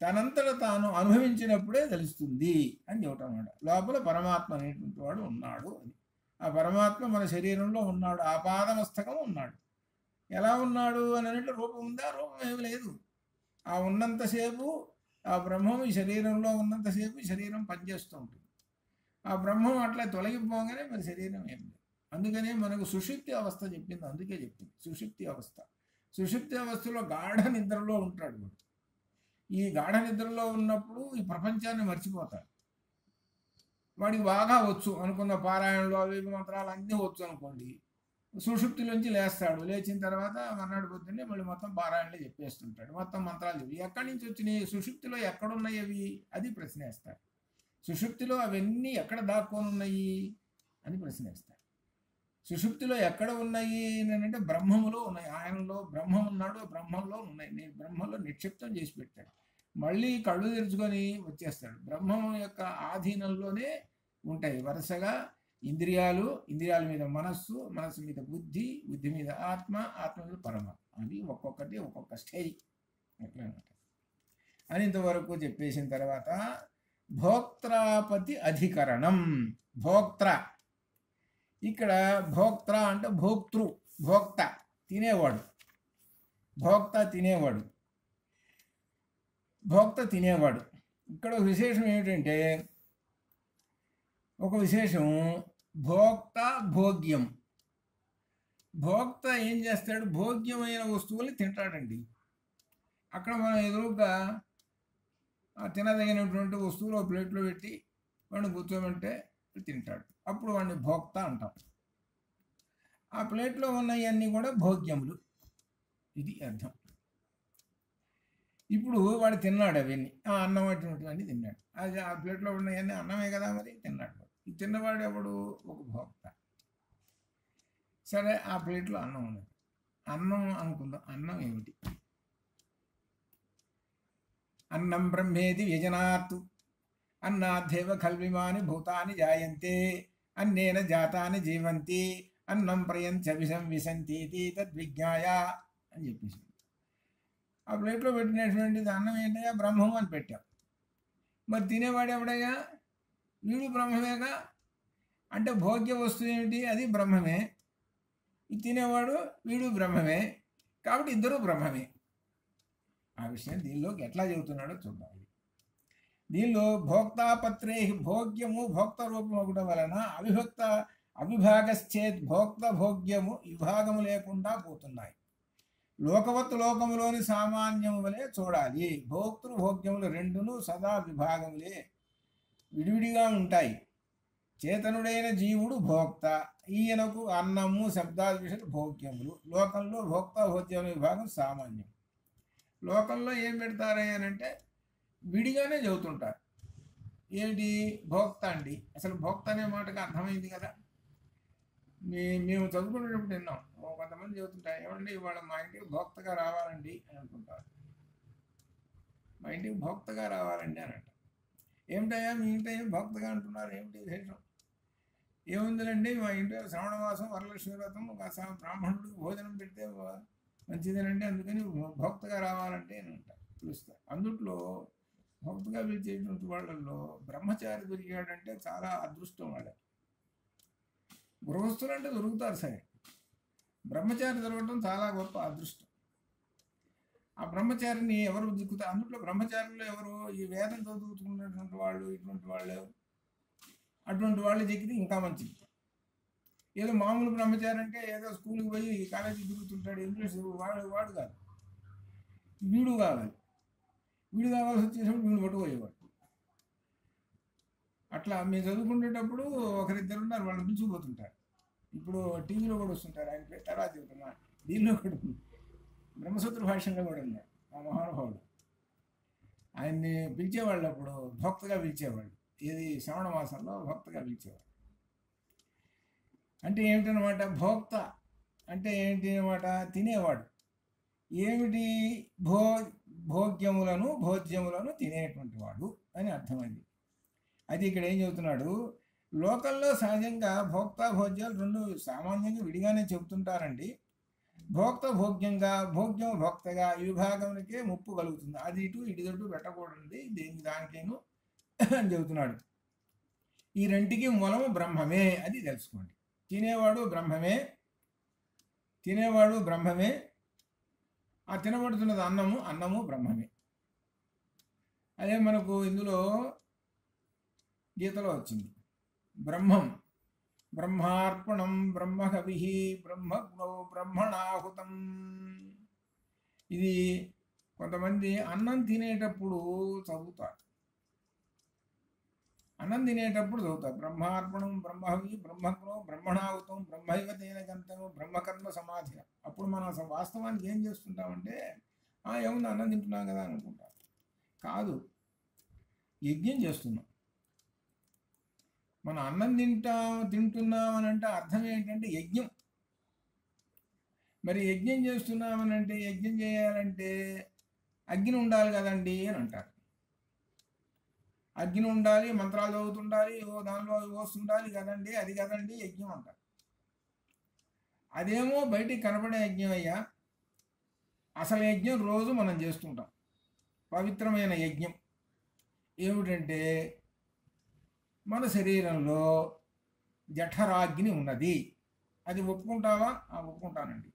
తనంతట తాను అనుభవించినప్పుడే తెలుస్తుంది అని చెప్పటం అన్నమాట. లోపల పరమాత్మ అనేటువంటి వాడు ఉన్నాడు అని. ఆ పరమాత్మ మన శరీరంలో ఉన్నాడు, ఆపాదమస్తకం ఉన్నాడు. ఎలా ఉన్నాడు అని అంటే రూపం ఉందా? రూపం ఏమి లేదు. ఆ ఉన్నంతసేపు ఆ బ్రహ్మం ఈ శరీరంలో ఉన్నంతసేపు ఈ శరీరం పనిచేస్తూ ఉంటుంది. ఆ బ్రహ్మం అట్లా తొలగిపోగానే మరి శరీరం ఏం లేదు. అందుకనే మనకు సుషుప్తి అవస్థ చెప్పింది. అందుకే చెప్పింది సుషుప్తి అవస్థ. సుషుప్తి అవస్థలో గాఢ నిద్రలో ఉంటాడు వాడు. ఈ గాఢ నిద్రలో ఉన్నప్పుడు ఈ ప్రపంచాన్ని మర్చిపోతాడు. వాడికి బాగా వచ్చు అనుకున్న పారాయణలు అవి మంత్రాలు అన్నీ వచ్చు అనుకోండి, సుషుప్తిలోంచి లేస్తాడు. లేచిన తర్వాత మర్నాడు పొద్దున్నే మళ్ళీ మొత్తం పారాయణలు చెప్పేస్తుంటాడు, మొత్తం మంత్రాలు చెప్పి. ఎక్కడి నుంచి వచ్చినాయి? సుషుప్తిలో ఎక్కడున్నాయి అవి? అది ప్రశ్నేస్తారు. సుషుప్తిలో అవన్నీ ఎక్కడ దాక్కొని ఉన్నాయి అని ప్రశ్నేస్తారు. సుషుప్తిలో ఎక్కడ ఉన్నాయి అంటే బ్రహ్మములో ఉన్నాయి. ఆయనలో బ్రహ్మం ఉన్నాడు, బ్రహ్మంలో ఉన్నాయి. నేను బ్రహ్మంలో నిక్షిప్తం చేసి పెట్టాడు. మళ్ళీ కళ్ళు తెరుచుకొని వచ్చేస్తాడు. బ్రహ్మం యొక్క ఆధీనంలోనే ఉంటాయి వరుసగా ఇంద్రియాలు, ఇంద్రియాల మీద మనస్సు, మనస్సు మీద బుద్ధి, బుద్ధి మీద ఆత్మ, ఆత్మ మీద పరమాత్మ. అవి ఒక్కొక్కటి ఒక్కొక్క స్టేజ్ ఎట్లా అని ఇంతవరకు చెప్పేసిన తర్వాత భోక్త్రాపతి అధికరణం. భోక్త్ర, ఇక్కడ భోక్త్ర అంటే భోక్తృ, భోక్త తినేవాడు, భోక్త తినేవాడు, భోక్త తినేవాడు. ఇక్కడ విశేషం ఏమిటంటే ఒక విశేషం భోక్త భోగ్యం. భోక్త ఏం చేస్తాడు? భోగ్యమైన వస్తువుల్ని తింటాడండి. అక్కడ మనం ఎదురుగా తినదగినటువంటి వస్తువులు ప్లేట్లో పెట్టి వాడిని కూర్చోబెట్టే తింటాడు. అప్పుడు వాడిని భోక్త అంటాం. ఆ ప్లేట్లో ఉన్నవన్నీ కూడా భోగ్యములు, ఇది అర్థం. ఇప్పుడు వాడు తిన్నాడు అవన్నీ, ఆ అన్నం అటువంటివన్నీ తిన్నాడు. అది ఆ ప్లేట్లో ఉన్నవన్నీ అన్నమే కదా, మరి తిన్నాడు. ఈ తిన్నవాడు ఎవడు? ఒక భోక్త. సరే, ఆ ప్లేట్లో అన్నం ఉన్నది, అన్నం అనుకుందాం. అన్నం ఏమిటి? అన్నం బ్రహ్మేది వ్యజనాత్ అన్నాద్ధేవ ఖల్విమాని భూతాని జాయంతే అన్నేన జాతాని జీవంతి అన్నం ప్రయంచ విషం విశంతీతి తద్విజ్ఞాయ అని చెప్పేసి ఆ ప్లేట్లో పెట్టినటువంటిది అన్నం ఏంటంటే బ్రహ్మం అని పెట్టాం. మరి తినేవాడు ఎవడయ్యా? వీడు బ్రహ్మమేగా. అంటే భోగ్య వస్తువు ఏమిటి? అది బ్రహ్మమే. ఈ తినేవాడు వీడు బ్రహ్మమే. కాబట్టి ఇద్దరు బ్రహ్మమే. ఆ విషయం దీనిలోకి ఎట్లా చెబుతున్నాడో చూద్దాం. దీనిలో భోక్తాపత్రే భోగ్యము భోక్త రూపం ఒకటి వలన అవిభాగశ్చేత్ భోక్త భోగ్యము విభాగము లేకుండా పోతున్నాయి. లోకవత్తు లోకములోని సామాన్యము వలె చూడాలి. భోక్తృ భోగ్యములు రెండును సదా విభాగములే, విడివిడిగా ఉంటాయి. చేతనుడైన జీవుడు భోక్త, ఈయనకు అన్నము శబ్దాది విషయాలు భోగ్యములు. లోకంలో భోక్త భోగ్యముల విభాగం సామాన్యం. లోకంలో ఏం పెడతారంటే విడిగానే చెబుతుంటారు. ఏంటి? భోక్త అండి. అసలు భోక్త అనే మాటకు అర్థమైంది కదా. మేము చదువుకునేటప్పుడు విన్నాం. కొంతమంది చెబుతుంటారు, ఏమండి ఇవాళ మా ఇంటికి భోక్తగా రావాలండి అని అంటుంటారు. మా ఇంటికి భోక్తగా రావాలండి అని అంట. ఏమిటయ్యా మీ ఇంటి భోక్తగా అంటున్నారు, ఏమిటి విశేషం? ఏముందిలండి, మా ఇంట్లో శ్రవణ మాసం వరలక్ష్మి వ్రతం బ్రాహ్మణుడికి భోజనం పెడితే మంచిదేనండి, అందుకని భోక్తగా రావాలంటే అని అంటారు, పిలుస్తారు. అందుట్లో భక్తిగా పిలిచేటువంటి వాళ్ళల్లో బ్రహ్మచారి దొరికాడంటే చాలా అదృష్టం. వాళ్ళే గృహస్థులు అంటే దొరుకుతారు సరే, బ్రహ్మచారి దొరకడం చాలా గొప్ప అదృష్టం. ఆ బ్రహ్మచారిని ఎవరు దిక్కుతారు? అందుట్లో బ్రహ్మచారులు ఎవరు? ఈ వేదం చదువుతున్నటువంటి వాళ్ళు, ఇటువంటి వాళ్ళు, అటువంటి వాళ్ళు దిక్కితే ఇంకా మంచిది. ఏదో మామూలు బ్రహ్మచారి అంటే ఏదో స్కూల్కి పోయి కాలేజీకి తిరుగుతుంటాడు, ఇంగ్లీష్ వాడు కాదు, వీడు కావాలి. వీడు కావాల్సి వచ్చేటప్పుడు వీడు పట్టుకోయేవాడు. అట్లా మేము చదువుకునేటప్పుడు ఒకరిద్దరు ఉన్నారు, వాళ్ళని పిలిచిపోతుంటారు. ఇప్పుడు టీవీలో కూడా వస్తుంటారు, ఆయన పేరు తర్వాత చెబుతున్నా. దీనిలో కూడా బ్రహ్మసూత్ర భాష్యంలో కూడా ఉన్నాడు ఆ మహానుభావుడు. ఆయన్ని పిలిచేవాళ్ళు, అప్పుడు భక్తగా పిలిచేవాళ్ళు. ఏది శ్రవణ మాసంలో భక్తగా పిలిచేవాళ్ళు. అంటే ఏమిటనమాట? భోక్త అంటే ఏంటి అనమాట? తినేవాడు. ఏమిటి? భోగ్యములను భోజ్యములను తినేటువంటి వాడు అని అర్థమైంది. అది ఇక్కడ ఏం చెబుతున్నాడు? లోకల్లో సహజంగా భోక్త భోజ్యాలు రెండు సామాన్యంగా విడిగానే చెబుతుంటారండి. భోక్త భోగ్యంగా, భోగ్యం భోక్తగా ఈ విభాగానికే ముప్పు కలుగుతుంది. అది ఇటు ఇటుదట్టు పెట్టకూడదు, దేనికి దానికేను అని చెబుతున్నాడు. ఈ రెంటికి మూలము బ్రహ్మమే, అది తెలుసుకోండి. తినేవాడు బ్రహ్మమే, తినేవాడు బ్రహ్మమే. ఆ తినబడుతున్నది అన్నము బ్రహ్మమే. అదే మనకు ఇందులో గీతలో వచ్చింది. బ్రహ్మం బ్రహ్మార్పణం బ్రహ్మకవి బ్రహ్మజ్ఞో బ్రహ్మణాహుతం. ఇది కొంతమంది అన్నం తినేటప్పుడు చదువుతారు. అన్నం తినేటప్పుడు చదువుతారు. బ్రహ్మార్పణం బ్రహ్మవి బ్రహ్మజ్ఞో బ్రహ్మణాహుతం బ్రహ్మైవతేన గంతము బ్రహ్మకర్మ సమాధి. అప్పుడు మనం అసలు వాస్తవానికి ఏం చేస్తుంటామంటే, ఏముంది అన్నం తింటున్నాం కదా అనుకుంటాం. కాదు, యజ్ఞం చేస్తున్నాం. మనం అన్నం తింటున్నాం అని అంటే అర్థం ఏంటంటే యజ్ఞం. మరి యజ్ఞం చేస్తున్నామని అంటే, యజ్ఞం చేయాలంటే అగ్ని ఉండాలి కదండి అని అంటారు. అగ్ని ఉండాలి, మంత్రాలు చదువుతుండాలి, దానిలో వస్తుండాలి కదండి, అది కదండి యజ్ఞం అంటారు. అదేమో బయటికి కనబడే యజ్ఞం అయ్యా. అసలు యజ్ఞం రోజు మనం చేస్తుంటాం. పవిత్రమైన యజ్ఞం ఏమిటంటే, మన శరీరంలో జఠరాగ్ని ఉన్నది. అది ఒప్పుకుంటావా? ఒప్పుకుంటానండి.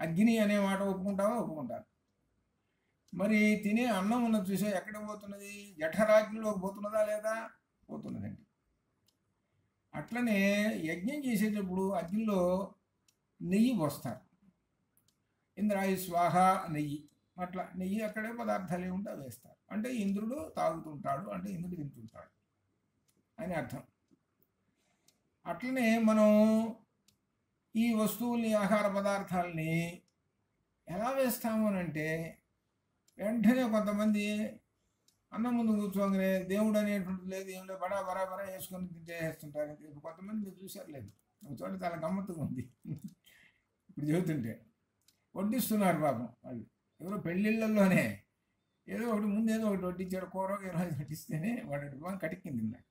అగ్ని అనే మాట ఒప్పుకుంటావా? ఒప్పుకుంటాను. మరి తినే అన్నం ఉన్నది చూసా, ఎక్కడ పోతున్నది? జఠరాగ్నిలోకి పోతున్నదా లేదా? పోతున్నదండి. అట్లనే యజ్ఞం చేసేటప్పుడు అగ్నిలో నెయ్యి పోస్తారు. ఇంద్రాయి స్వాహ నెయ్యి. అట్లా నెయ్యి అక్కడే పదార్థాలు ఏముంటే వేస్తారు. అంటే ఇంద్రుడు తాగుతుంటాడు, అంటే ఇంద్రుడు తింటుంటాడు అని అర్థం. అట్లనే మనం ఈ వస్తువుల్ని, ఆహార పదార్థాలని ఎలా వేస్తాము అని అంటే, వెంటనే కొంతమంది అన్నం ముందు కూర్చోగానే దేవుడు అనేటువంటి లేదు, ఏమిటో బరా వేసుకొని తింటేస్తుంటారు. కొంతమంది మీరు చూసారు లేదు, ఒక చోట చాలా గమ్మత్తుగా ఉంది. ఇప్పుడు చెబుతుంటే వడ్డిస్తున్నారు పాపం వాళ్ళు. ఎవరో పెళ్ళిళ్ళల్లోనే ఏదో ఒకటి ముందు ఏదో ఒకటి వడ్డించాడు, కూర ఏదో వడ్డిస్తేనే వాడు కటిక్కింది తిన్నాడు.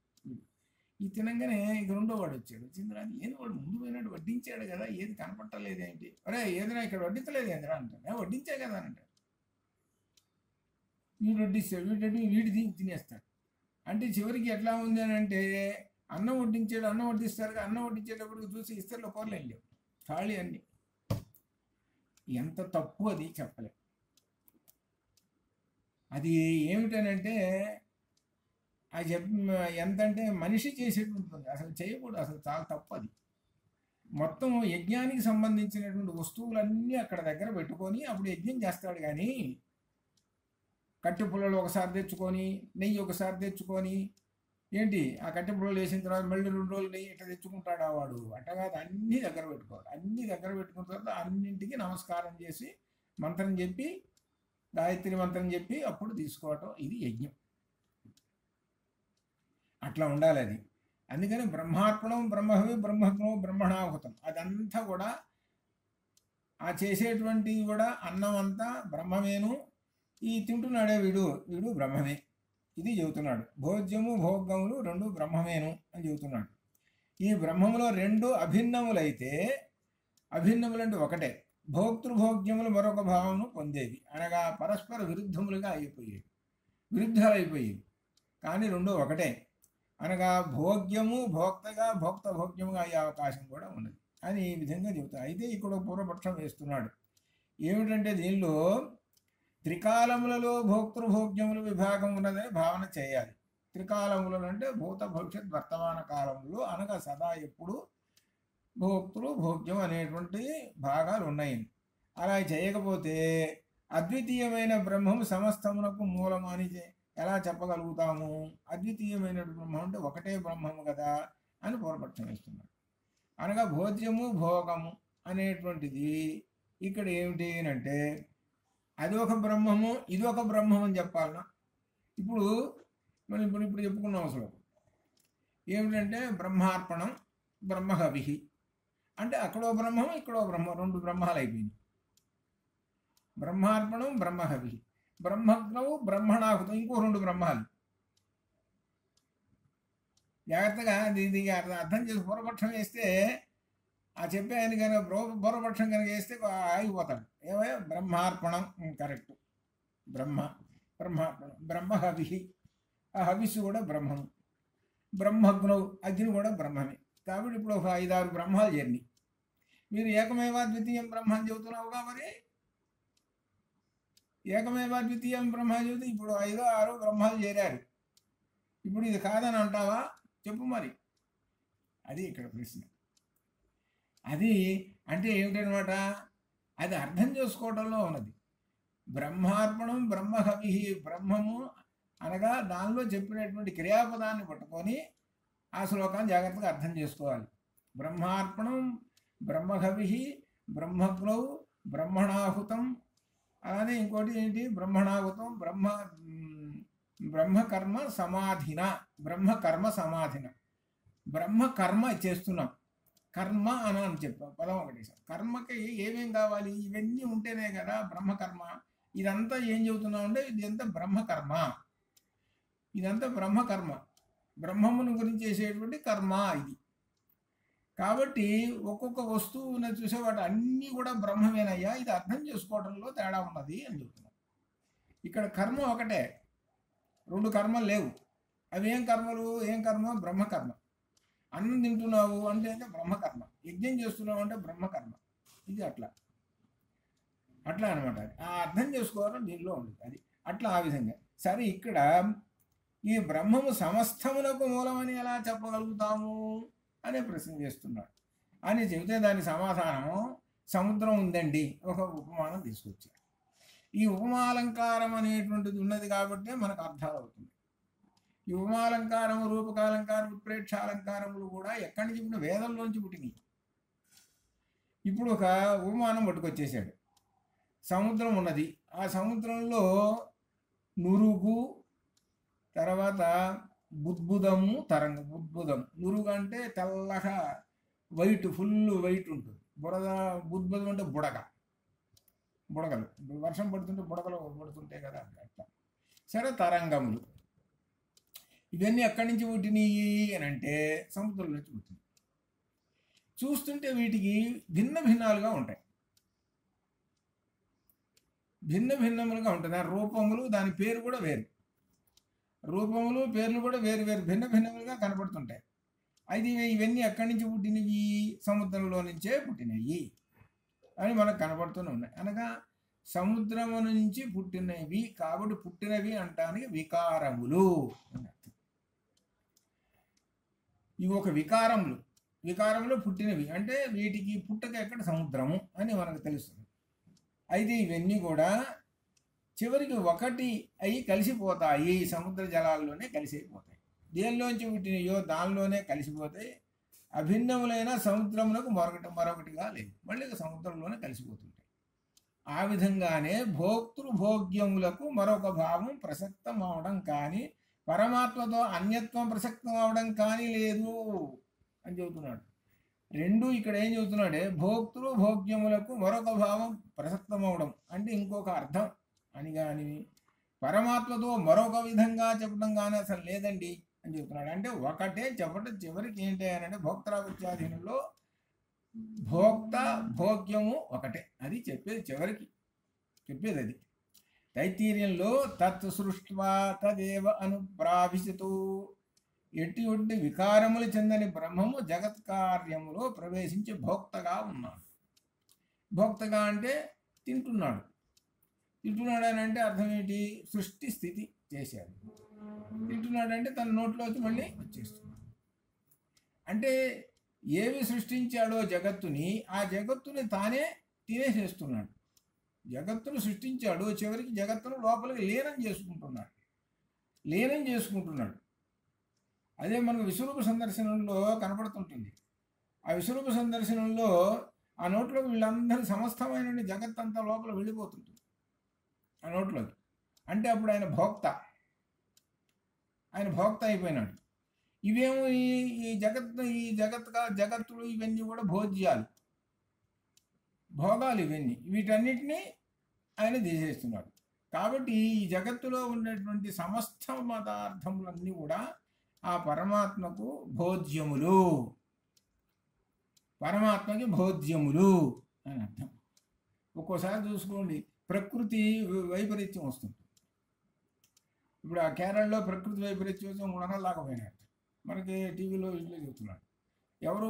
ఈ తినంగానే ఇక రెండో వాడు వచ్చాడు. వచ్చిందిరా, ఏదో వాడు ముందు పోయినట్టు వడ్డించాడు కదా, ఏది కనపట్టలేదు ఏంటి? అరే ఏదైనా ఇక్కడ వడ్డించలేదు ఏందిరా అంటాడు. వడ్డించే కదా అని అంటాడు. వీడు వడ్డిస్తాడు, వీడు తినేస్తాడు. అంటే చివరికి ఎట్లా ఉంది అని అంటే అన్నం వడ్డిస్తారు, అన్నం వడ్డించేటప్పుడు చూసి ఇస్తర్లో కూరలేం లేవు, ఖాళీ అన్ని. ఎంత తప్పు అది చెప్పలేం. అది ఏమిటనంటే అది ఎంతంటే మనిషి చేసేటువంటి అసలు చేయకూడదు, అసలు చాలా తప్పు అది. మొత్తం యజ్ఞానికి సంబంధించినటువంటి వస్తువులన్నీ అక్కడ దగ్గర పెట్టుకొని అప్పుడు యజ్ఞం చేస్తాడు. కానీ కట్టె పుల్లలు ఒకసారి తెచ్చుకొని, నెయ్యి ఒకసారి తెచ్చుకొని, ఏంటి ఆ కట్టె పుల్లలు వేసిన తర్వాత మళ్ళీ 2 రోజులు నెయ్యి ఇట్లా తెచ్చుకుంటాడు వాడు. అట్లా కాదు, అన్నీ దగ్గర పెట్టుకోవాలి. అన్నీ దగ్గర పెట్టుకున్న తర్వాత అన్నింటికి నమస్కారం చేసి మంత్రం చెప్పి, గాయత్రి మంత్రం చెప్పి అప్పుడు తీసుకోవటం, ఇది యజ్ఞం. అట్లా ఉండాలి అది. అందుకని బ్రహ్మార్పణం, బ్రహ్మహవి, బ్రహ్మగ్నో, బ్రహ్మణాహుతం, అదంతా కూడా ఆ చేసేటువంటిది కూడా అన్నం అంతా బ్రహ్మమేను. ఈ తింటున్నాడే వీడు బ్రహ్మమే, ఇది చెబుతున్నాడు. భోజ్యము భోగములు 2 బ్రహ్మమేను అని చెబుతున్నాడు. ఈ బ్రహ్మములో 2 అభిన్నములైతే, అభిన్నములంటే ఒకటే, భోక్తృభోగ్యములు మరొక భావమును పొందేవి, అనగా పరస్పర విరుద్ధములుగా అయిపోయేవి, విరుద్ధాలు అయిపోయేవి. కానీ 2 ఒకటే, అనగా భోగ్యము భోక్తగా, భోక్త భోగ్యముగా అయ్యే అవకాశం కూడా ఉన్నది అని ఈ విధంగా చెబుతారు. అయితే ఇక్కడ పూర్వపక్షం వేస్తున్నాడు. ఏమిటంటే దీనిలో త్రికాలములలో భోక్తృభోగ్యములు విభాగం ఉన్నదని భావన చేయాలి. త్రికాలములలో అంటే భూత భవిష్యత్ వర్తమాన కాలములు, అనగా సదా ఎప్పుడు భోక్తృ భోగ్యం అనేటువంటి భాగాలు ఉన్నాయి. అలా చేయకపోతే అద్వితీయమైన బ్రహ్మము సమస్తమునకు మూలము అని ఎలా చెప్పగలుగుతాము? అద్వితీయమైన బ్రహ్మం అంటే ఒకటే బ్రహ్మము కదా అని పూర్వపక్షం వేస్తున్నాడు. అనగా భోజ్యము భోగము అనేటువంటిది ఇక్కడ ఏమిటి అంటే అది ఒక బ్రహ్మము, ఇది ఒక బ్రహ్మం అని చెప్పాలన్నా. ఇప్పుడు మనం ఇప్పుడు చెప్పుకున్నాం అసలు ఏమిటంటే బ్రహ్మార్పణం, బ్రహ్మహవి అంటే అక్కడో బ్రహ్మం, ఇక్కడో బ్రహ్మ, 2 బ్రహ్మాలు అయిపోయింది. బ్రహ్మార్పణం, బ్రహ్మహవి, బ్రహ్మగ్నవు, బ్రహ్మణాహుతం, ఇంకో 2 బ్రహ్మాలు. జాగ్రత్తగా దీనికి అర్థం చేసి పూర్వపక్షం వేస్తే, ఆ చెప్పే ఆయన కనుక పూర్వపక్షం కనుక వేస్తే ఆగిపోతాడు. ఏమయ్యా బ్రహ్మార్పణం కరెక్ట్, బ్రహ్మార్పణం, బ్రహ్మహవి, ఆ హవిస్సు కూడా బ్రహ్మము, బ్రహ్మగ్నవు అగ్ని కూడా బ్రహ్మమే. కాబట్టి ఇప్పుడు ఒక 5-6 బ్రహ్మాలు చేరినాయి. మీరు ఏకమేవా ద్వితీయం బ్రహ్మ అని చెబుతున్నావుగా, మరి ఏకమేవా ద్వితీయం బ్రహ్మ చెబుతూ ఇప్పుడు 5-6 బ్రహ్మాలు చేరారు. ఇప్పుడు ఇది కాదని అంటావా? చెప్పు మరి. అది ఇక్కడ ప్రశ్న. అది అంటే ఏమిటనమాట, అది అర్థం చేసుకోవడంలో ఉన్నది. బ్రహ్మార్పణం, బ్రహ్మహవి, బ్రహ్మము అనగా దానిలో చెప్పినటువంటి క్రియాపదాన్ని పట్టుకొని ఆ శ్లోకాన్ని జాగ్రత్తగా అర్థం చేసుకోవాలి. బ్రహ్మార్పణం, బ్రహ్మహవి, బ్రహ్మగ్నౌ, బ్రహ్మణాహుతం, అలానే ఇంకోటి ఏంటి బ్రహ్మణాహుతం, బ్రహ్మకర్మ సమాధిన, బ్రహ్మకర్మ సమాధిన, బ్రహ్మకర్మ చేస్తున్నాం. కర్మ అని చెప్పాం, పదం ఒకటి. కర్మకి ఏమేం కావాలి? ఇవన్నీ ఉంటేనే కదా బ్రహ్మకర్మ. ఇదంతా ఏం చెబుతున్నాం అంటే ఇదంతా బ్రహ్మకర్మ, ఇదంతా బ్రహ్మకర్మ, బ్రహ్మమును గురించి చేసేటువంటి కర్మ ఇది. కాబట్టి ఒక్కొక్క వస్తువుని చూసేవాడు అన్నీ కూడా బ్రహ్మమేనయ్యా, ఇది అర్థం చేసుకోవడంలో తేడా ఉన్నది అని చెప్తున్నాం. ఇక్కడ కర్మ ఒకటే, 2 కర్మలు లేవు. అవి ఏం కర్మలు? ఏం కర్మ? బ్రహ్మకర్మ. అన్నం తింటున్నావు అంటే బ్రహ్మకర్మ, యజ్ఞం చేస్తున్నావు అంటే బ్రహ్మకర్మ. ఇది అట్లా అనమాట. ఆ అర్థం చేసుకోవడం దీనిలో ఉంది. అది అట్లా ఆ విధంగా. సరే, ఇక్కడ ఈ బ్రహ్మము సమస్తమునకు మూలమని ఎలా చెప్పగలుగుతాము అనే ప్రశ్న చేస్తున్నాడు. అని చెబితే దాని సమాధానము సముద్రం ఉందండి, ఒక ఉపమానం తీసుకొచ్చారు. ఈ ఉపమాలంకారం అనేటువంటిది ఉన్నది కాబట్టి మనకు అర్థాలు అవుతుంది. ఈ ఉపమాలంకారము, రూపకాలంకారం, ఉత్ప్రేక్షాలంకారములు కూడా ఎక్కడి నుంచి పుట్టిన? వేదంలోంచి పుట్టినాయి. ఇప్పుడు ఒక ఉపమానం పట్టుకొచ్చేసాడు. సముద్రం ఉన్నది, ఆ సముద్రంలో నురుగు, తర్వాత బుద్భుదము, తరంగం. బుద్భుదం, నురుగు అంటే తెల్లగా వైట్, ఫుల్ వైట్ ఉంటుంది. బుద్భుదం అంటే బుడగలు, వర్షం పడుతుంటే బుడగలు పడుతుంటాయి కదా, అట్లా. సరే, తరంగములు ఇవన్నీ ఎక్కడి నుంచి పుట్టినాయి అని అంటే సముద్రం నుంచి పుట్టినాయి. చూస్తుంటే వీటికి భిన్నాలుగా ఉంటాయి. భిన్న భిన్నములుగా ఉంటుంది. ఆ రూపములు దాని పేరు కూడా వేరు, రూపములు పేర్లు కూడా వేరు వేరు భిన్న భిన్నములుగా కనపడుతుంటాయి. అయితే ఇవన్నీ ఎక్కడి నుంచి పుట్టినవి? సముద్రంలో నుంచే పుట్టినవి అని మనకు కనపడుతూనే ఉన్నాయి. అనగా సముద్రము నుంచి పుట్టినవి కాబట్టి పుట్టినవి అంటానికి వికారములు అని అర్థం. ఇవి ఒక వికారములు పుట్టినవి అంటే వీటికి పుట్టక ఎక్కడ సముద్రము అని మనకు తెలుస్తుంది. అయితే ఇవన్నీ కూడా చివరికి ఒకటి అయి కలిసిపోతాయి, సముద్ర జలాల్లోనే కలిసిపోతాయి. దేనిలోంచి పుట్టినయో దానిలోనే కలిసిపోతాయి. అభిన్నములైన సముద్రములకు మరొకటిగా లేదు, మళ్ళీ సముద్రంలోనే కలిసిపోతుంటాయి. ఆ విధంగానే భోక్తృభోగ్యములకు మరొక భావం ప్రసక్తం అవడం కానీ పరమాత్మతో అన్యత్వం ప్రసక్తం అవడం కానీ లేదు అని చెబుతున్నాడు. రెండు ఇక్కడ ఏం చెబుతున్నాడే, భోక్తృభోగ్యములకు మరొక భావం ప్రసక్తం అవడం అంటే ఇంకొక అర్థం అని కానీ పరమాత్మతో మరొక విధంగా చెప్పడం కానీ అసలు లేదండి అని చెబుతున్నాడు. అంటే ఒకటే చెప్పడం చివరికి ఏంటి అని అంటే భోక్తావిత్యాధీనంలో భోక్త భోగ్యము ఒకటే, అది చెప్పేది చివరికి చెప్పేది అది. తైత్తీర్యంలో తత్ సృష్ట్వా తదేవ అనుప్రావిశతు, ఎట్టి వికారములు చెందని బ్రహ్మము జగత్ కార్యములో ప్రవేశించి భోక్తగా ఉన్నాడు. భోక్తగా అంటే తింటున్నాడు అని అంటే అర్థం ఏంటి? సృష్టి స్థితి చేశాడు. తింటున్నాడు అంటే తన నోట్లోకి మళ్ళీ వచ్చేస్తున్నాడు. అంటే ఏవి సృష్టించాడో జగత్తుని, ఆ జగత్తుని తానే తినేసేస్తున్నాడు. జగత్తును సృష్టించాడు, చివరికి జగత్తును లోపలికి లీనం చేసుకుంటున్నాడు. అదే మనకు విశ్వరూప సందర్శనంలో కనపడుతుంటుంది. ఆ విశ్వరూప సందర్శనంలో ఆ నోట్లోకి వీళ్ళందరూ సమస్తమైన జగత్తంతా లోపల వెళ్ళిపోతుంటుంది ఆ నోట్లోకి. అంటే అప్పుడు ఆయన భోక్త అయిపోయినాడు. ఇవేమో ఈ జగత్తులు ఇవన్నీ కూడా భోగాలు ఇవన్నీ, వీటన్నిటినీ ఆయన తీసేస్తున్నాడు. కాబట్టి ఈ జగత్తులో ఉండేటువంటి సమస్త పదార్థములన్నీ కూడా ఆ పరమాత్మకి భోజ్యములు అని అర్థం. ఒక్కోసారి చూసుకోండి, ప్రకృతి వైపరీత్యం వస్తుంది. ఇప్పుడు ఆ కేరళలో ప్రకృతి వైపరీత్యం 3 నెలల దాకా పోయినాడు. మనకి టీవీలో ఇంట్లో చెబుతున్నాడు. ఎవరు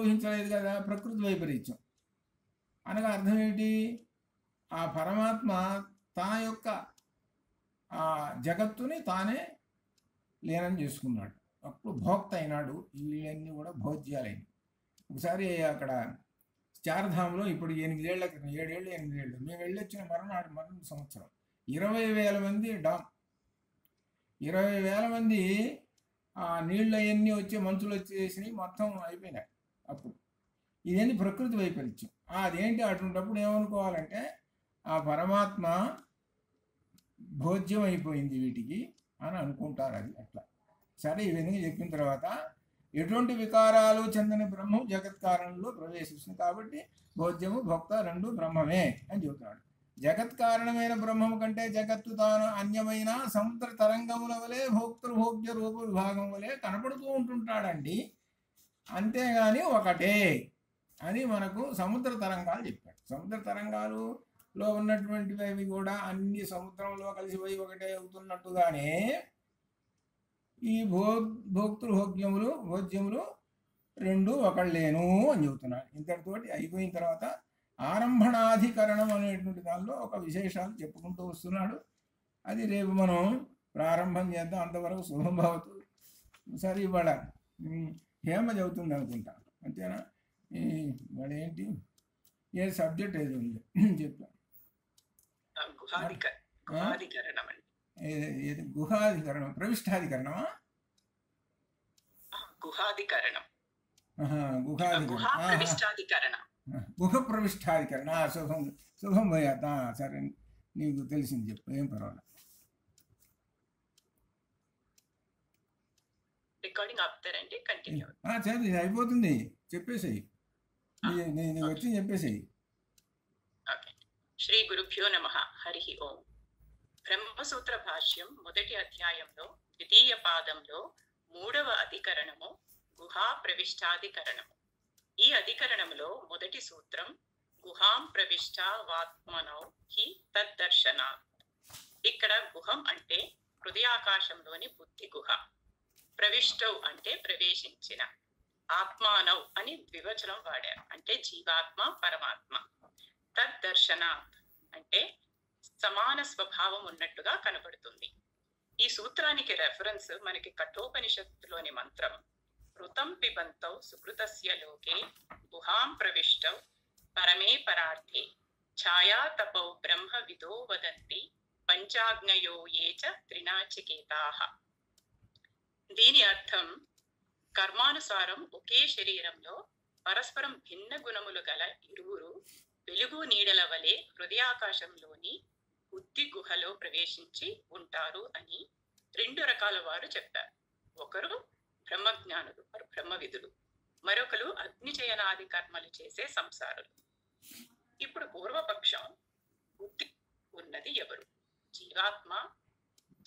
ఊహించలేదు కదా ప్రకృతి వైపరీత్యం అనగా అర్థం ఏంటి? ఆ పరమాత్మ తన యొక్క ఆ జగత్తుని తానే లీనం చేసుకున్నాడు, అప్పుడు భోక్త అయినాడు. వీళ్ళన్నీ కూడా భోజ్యాలైనవి. ఒకసారి అక్కడ చార్ధాంలో ఇప్పుడు 8 ఏళ్ల క్రితం 7 ఏళ్ళు 8 ఏళ్ళు మేము వెళ్ళొచ్చిన మరణ సంవత్సరం 20,000 మంది 20,000 మంది ఆ నీళ్ళు అవన్నీ వచ్చి మంచులు వచ్చేసినాయి, మొత్తం అయిపోయినాయి. అప్పుడు ఇదేంటి ప్రకృతి వైపరీత్యం. అదేంటి అటువంటిప్పుడు ఏమనుకోవాలంటే ఆ పరమాత్మ భోజ్యం అయిపోయింది వీటికి అని అనుకుంటారు. అది అట్లా. సరే, ఈ విధంగా చెప్పిన తర్వాత ఎటువంటి వికారాలు చెందని బ్రహ్మం జగత్కారణంలో ప్రవేశిస్తుంది కాబట్టి భోజ్యము భోక్త రెండు బ్రహ్మమే అని చెబుతున్నాడు. జగత్కారణమైన బ్రహ్మము కంటే జగత్తు తాను అన్యమైన సముద్ర తరంగముల వలె భోక్తృభోగ్య రూప విభాగం వలె కనపడుతూ ఉంటుంటాడండి, అంతేగాని ఒకటే అని మనకు సముద్ర తరంగాలు చెప్పాడు. సముద్ర తరంగాలులో ఉన్నటువంటివి కూడా అన్ని సముద్రంలో కలిసిపోయి ఒకటే అవుతున్నట్టుగానే ఈ భోజ్యములు రెండు ఒకళ్ళేను అని చెబుతున్నాడు. ఇంతటితోటి అయిపోయిన తర్వాత ఆరంభణాధికరణం అనేటువంటి దానిలో ఒక విశేషాలు చెప్పుకుంటూ వస్తున్నాడు. అది రేపు మనం ప్రారంభం చేద్దాం. అంతవరకు శుభం భవతు. సరే, ఇవాళ హేమ చదువుతుంది అనుకుంటా, అంతేనా? ఇవాళ ఏంటి ఏ సబ్జెక్ట్ ఏది ఉంది చెప్పా? గుహాధికరణం ప్రవిష్టాధికరణమా? గుహ ప్రవిష్టాధికరణ. శుభం భయ్యా. సరే, నీకు తెలిసింది చెప్పు, ఏం పర్వాలేదు. సరే, అయిపోతుంది, చెప్పేసేయి, నీకు వచ్చి చెప్పేసేయి. శ్రీ గురుభ్యో నమః. హరి ఓం. బ్రహ్మసూత్ర భాష్యం మొదటి అధ్యాయంలో 2వ పాదంలో 3వ అధికరణము గుహా ప్రవిష్టాధికరణము. ఈ అధికరణంలో మొదటి సూత్రం గుహాం ప్రవిష్ట వాత్మనౌ హి తద్దర్శనాత్. ఇక్కడ గుహం అంటే హృదయాకాశంలోని బుద్ధి గుహ, ప్రవిష్టౌ అంటే ప్రవేశించిన, ఆత్మానౌ అని ద్వివచనం వాడారు, అంటే జీవాత్మ పరమాత్మ. తద్దర్శనాత్ అంటే సమాన స్వభావం ఉన్నట్టుగా కనబడుతుంది. ఈ సూత్రానికి రెఫరెన్స్ మనకి కఠోపనిషత్తులోని మంత్రం ఋతం పిబంతౌ సుకృతస్య లోకే గుహాం ప్రవిష్టౌ పరమే పరార్థే ఛాయా తపౌ బ్రహ్మ విదో వదంతి పంచాగ్నయో ఏ చ త్రినాచికేతాః. దీని అర్థం కర్మానుసారం ఒకే శరీరంలో పరస్పరం భిన్న గుణములు గల ఇరువురు వెలుగు నీడల వలె హృదయాకాశంలోని బుద్ధి గుహలో ప్రవేశించి ఉంటారు అని 2 రకాల వారు చెప్పారు. ఒకరు బ్రహ్మజ్ఞానులు, బ్రహ్మవిధులు, మరొకరు అగ్నిచయనాది కర్మలు చేసే సంసారులు. ఇప్పుడు పూర్వపక్షం, బుద్ధి ఉన్నది ఎవరు? జీవాత్మ,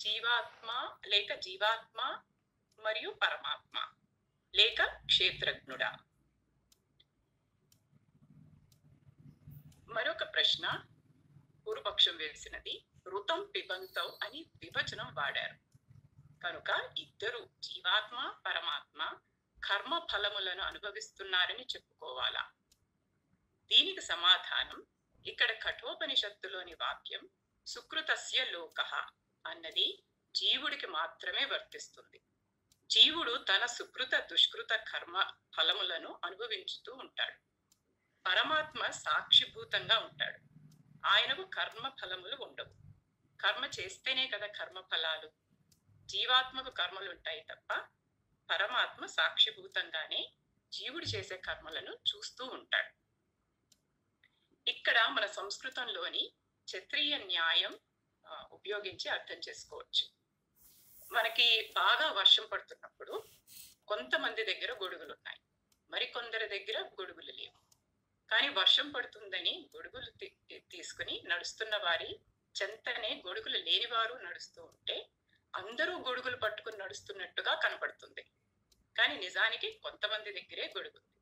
జీవాత్మ లేక జీవాత్మ మరియు పరమాత్మ లేక క్షేత్రజ్ఞుడా? మరొక ప్రశ్న పూర్వపక్షం వేసినది ఋతం పిబంతౌ అని విభజనం వాడారు కనుక ఇద్దరు జీవాత్మ పరమాత్మ కర్మ ఫలములను అనుభవిస్తున్నారని చెప్పుకోవాలా? దీనికి సమాధానం ఇక్కడ కఠోపనిషత్తులోని వాక్యం సుకృతస్య లోకః అన్నది జీవుడికి మాత్రమే వర్తిస్తుంది. జీవుడు తన సుకృత దుష్కృత కర్మ ఫలములను అనుభవించుతూ ఉంటాడు. పరమాత్మ సాక్షిభూతంగా ఉంటాడు. ఆయనకు కర్మ ఫలములు ఉండవు. కర్మ చేస్తేనే కదా కర్మ ఫలాలు. జీవాత్మకు కర్మలు ఉంటాయి తప్ప పరమాత్మ సాక్షిభూతంగానే జీవుడు చేసే కర్మలను చూస్తూ ఉంటాడు. ఇక్కడ మన సంస్కృతంలోని క్షత్రియ న్యాయం ఉపయోగించి అర్థం చేసుకోవచ్చు. మనకి బాగా వర్షం పడుతున్నప్పుడు కొంతమంది దగ్గర గొడుగులు ఉన్నాయి, మరికొందరి దగ్గర గొడుగులు లేవు. కానీ వర్షం పడుతుందని గొడుగులు తీసుకుని నడుస్తున్న వారి చెంతనే గొడుగులు లేనివారు నడుస్తూ ఉంటే అందరూ గొడుగులు పట్టుకుని నడుస్తున్నట్టుగా కనపడుతుంది. కానీ నిజానికి కొంతమంది దగ్గరే గొడుగుంది.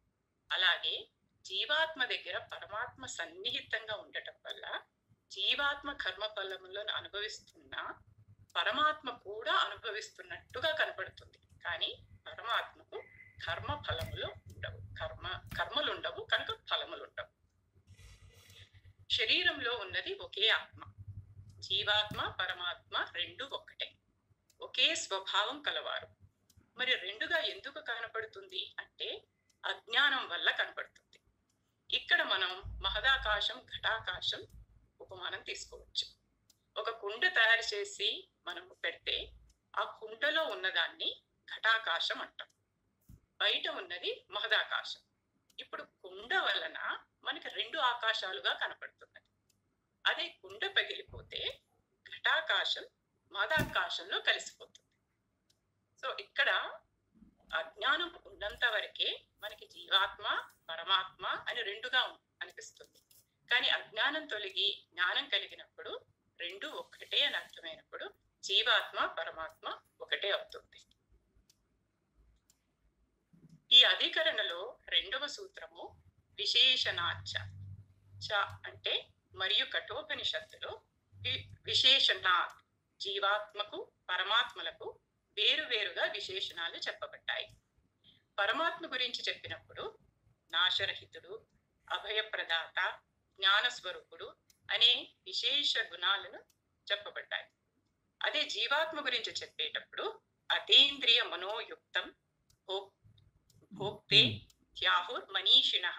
అలాగే జీవాత్మ దగ్గర పరమాత్మ సన్నిహితంగా ఉండటం వల్ల జీవాత్మ కర్మ ఫలములను అనుభవిస్తున్న పరమాత్మ కూడా అనుభవిస్తున్నట్టుగా కనపడుతుంది. కానీ పరమాత్మకు కర్మ ఫలములు ఉండవు, కర్మలు ఉండవు కనుక ఫలములు ఉండవు. శరీరంలో ఉన్నది ఒకే ఆత్మ. జీవాత్మ పరమాత్మ రెండు ఒక్కటే, ఒకే స్వభావం కలవారు. మరి రెండుగా ఎందుకు కనపడుతుంది అంటే అజ్ఞానం వల్ల కనపడుతుంది. ఇక్కడ మనం మహదాకాశం ఘటాకాశం ఉపమానం తీసుకోవచ్చు. ఒక కుండ తయారు చేసి మనం పెడితే ఆ కుండలో ఉన్నదాన్ని ఘటాకాశం అంటాం, బయట ఉన్నది మహదాకాశం. ఇప్పుడు కుండ వలన మనకి రెండు ఆకాశాలుగా కనపడుతున్నది. అదే కుండ పగిలిపోతే ఘటాకాశం మహదాకాశంలో కలిసిపోతుంది. సో ఇక్కడ అజ్ఞానం ఉన్నంత వరకే మనకి జీవాత్మ పరమాత్మ అని రెండుగా అనిపిస్తుంది. కానీ అజ్ఞానం తొలగి జ్ఞానం కలిగినప్పుడు రెండు ఒక్కటే అని అర్థమైనప్పుడు జీవాత్మ పరమాత్మ ఒకటే అవుతుంది. ఈ అధికరణలో రెండవ సూత్రము విశేషణాచ. చ అంటే మరియు కఠోపనిషత్తులో విశేషణాత్ జీవాత్మకు పరమాత్మలకు వేరువేరుగా విశేషణాలు చెప్పబడ్డాయి. పరమాత్మ గురించి చెప్పినప్పుడు నాశరహితుడు, అభయప్రదాత, జ్ఞానస్వరూపుడు అనే విశేష గుణాలను చెప్పబడ్డాయి. అదే జీవాత్మ గురించి చెప్పేటప్పుడు అతీంద్రియ మనోయుక్తం భోక్తే త్యాహుర్ మనీషిణః.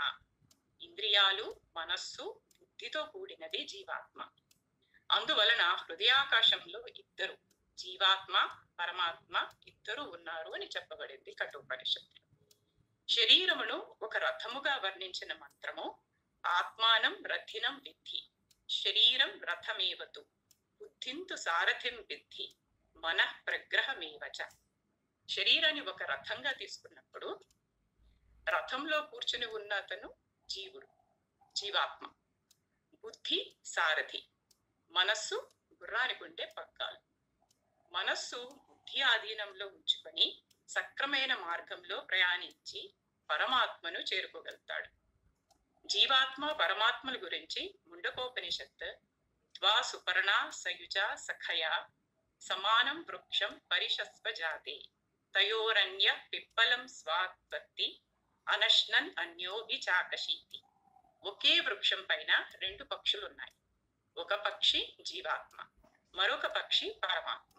ఇంద్రియాలు మనస్సు బుద్ధితో కూడినది జీవాత్మ. అందువలన హృదయాకాశంలో ఇద్దరు జీవాత్మ పరమాత్మ ఇద్దరు ఉన్నారు అని చెప్పబడింది కఠోపనిషత్తులో. శరీరమును ఒక రథముగా వర్ణించిన మంత్రము ఆత్మానం రథినం విద్ధి, శరీరం రథమేవతు, బుద్ధింతు సారథిం విద్ధి, మనః ప్రగ్రహమేవచ. శరీరాన్ని ఒక రథంగా తీసుకున్నప్పుడు రథంలో కూర్చుని ఉన్న అతను జీవుడు, జీవాత్మ. బుద్ధి సారథి, మనస్సు గుర్రానికి ఉండే పగ్గాలు. మనస్సు బుద్ధి ఆధీనంలో ఉంచుకొని సక్రమైన మార్గంలో ప్రయాణించి పరమాత్మను చేరుకోగలుగుతాడు. జీవాత్మ పరమాత్మల గురించి ముండకోపనిషత్ ద్వా సుపర్ణ సయుజ సఖయా సమానం వృక్షం పరిషస్వ జాతే తయోరన్య పిప్పలం స్వాత్పత్తి అనశ్నన్ అన్యో విచాకశీతి. ఒకే వృక్షం పైన రెండు పక్షులు ఉన్నాయి. ఒక పక్షి జీవాత్మ, మరొక పక్షి పరమాత్మ.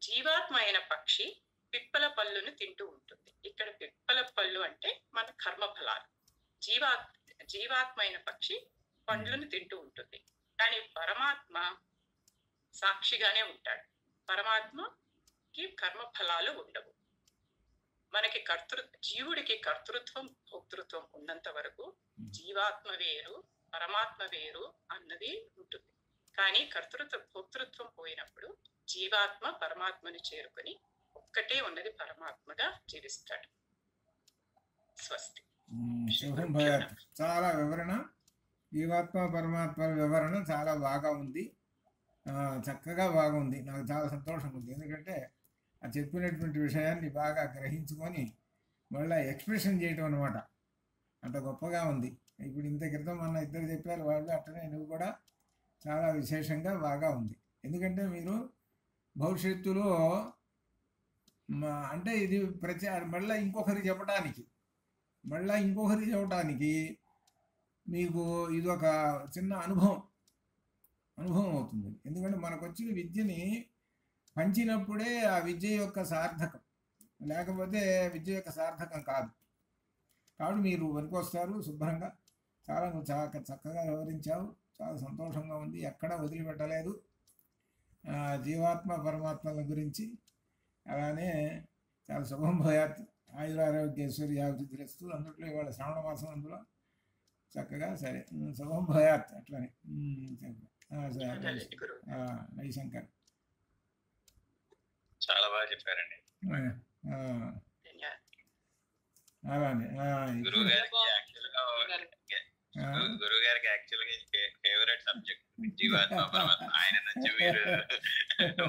జీవాత్మ అయిన పక్షి పిప్పల పళ్ళును తింటూ ఉంటుంది. ఇక్కడ పిప్పల పళ్ళు అంటే మన కర్మ ఫలాలు. జీవాత్మ అయిన పక్షి పండ్లను తింటూ ఉంటుంది. కానీ పరమాత్మ సాక్షిగానే ఉంటాడు. పరమాత్మకి కర్మ ఫలాలు ఉండవు. మనకి జీవుడికి కర్తృత్వం భోక్తృత్వం ఉన్నంత వరకు జీవాత్మ వేరు పరమాత్మ వేరు అన్నది ఉంటుంది. కానీ భోక్తృత్వం పోయినప్పుడు జీవాత్మ పరమాత్మని చేరుకొని ఒక్కటే ఉన్నది పరమాత్మగా జీవిస్తాడు. స్వస్తి. చాలా వివరణ, జీవాత్మ పరమాత్మ వివరణ చాలా బాగా ఉంది, చక్కగా బాగుంది. నాకు చాలా సంతోషం ఉంది. ఎందుకంటే ఆ చెప్పినటువంటి విషయాన్ని బాగా గ్రహించుకొని మళ్ళీ ఎక్స్ప్రెషన్ చేయటం అనమాట. అంత గొప్పగా ఉంది. ఇప్పుడు ఇంత క్రితం మన ఇద్దరు చెప్పారు వాళ్ళు, అట్లనే నువ్వు కూడా చాలా విశేషంగా బాగా ఉంది. ఎందుకంటే మీరు భవిష్యత్తులో అంటే ఇది మళ్ళీ ఇంకొకరికి చెప్పడానికి మీకు ఇది ఒక చిన్న అనుభవం అవుతుంది. ఎందుకంటే మనకు వచ్చిన విద్యని పంచినప్పుడే ఆ విద్య యొక్క సార్థకం, లేకపోతే విద్య యొక్క సార్థకం కాదు. కాబట్టి మీరు వస్తారు శుభ్రంగా. చాలా చక్కగా వివరించావు. చాలా సంతోషంగా ఉంది. ఎక్కడా వదిలిపెట్టలేదు జీవాత్మ పరమాత్మల గురించి. అలానే చాలా శుభం భయాత్, ఆయురారోగ్యేశ్వరి అభివృద్ధిస్తూ అందుట్లో ఇవాళ శ్రావణ మాసం, అందులో చక్కగా సరే శుభం భయాత్. అట్లనే రవిశంకర్ చాలా బాగా చెప్పారండి. అలానే గురువు గారికి యాక్చువల్గా ఫేవరెట్ సబ్జెక్ట్ జీవాత్మ పరమాత్మ. ఆయన నుంచి మీరు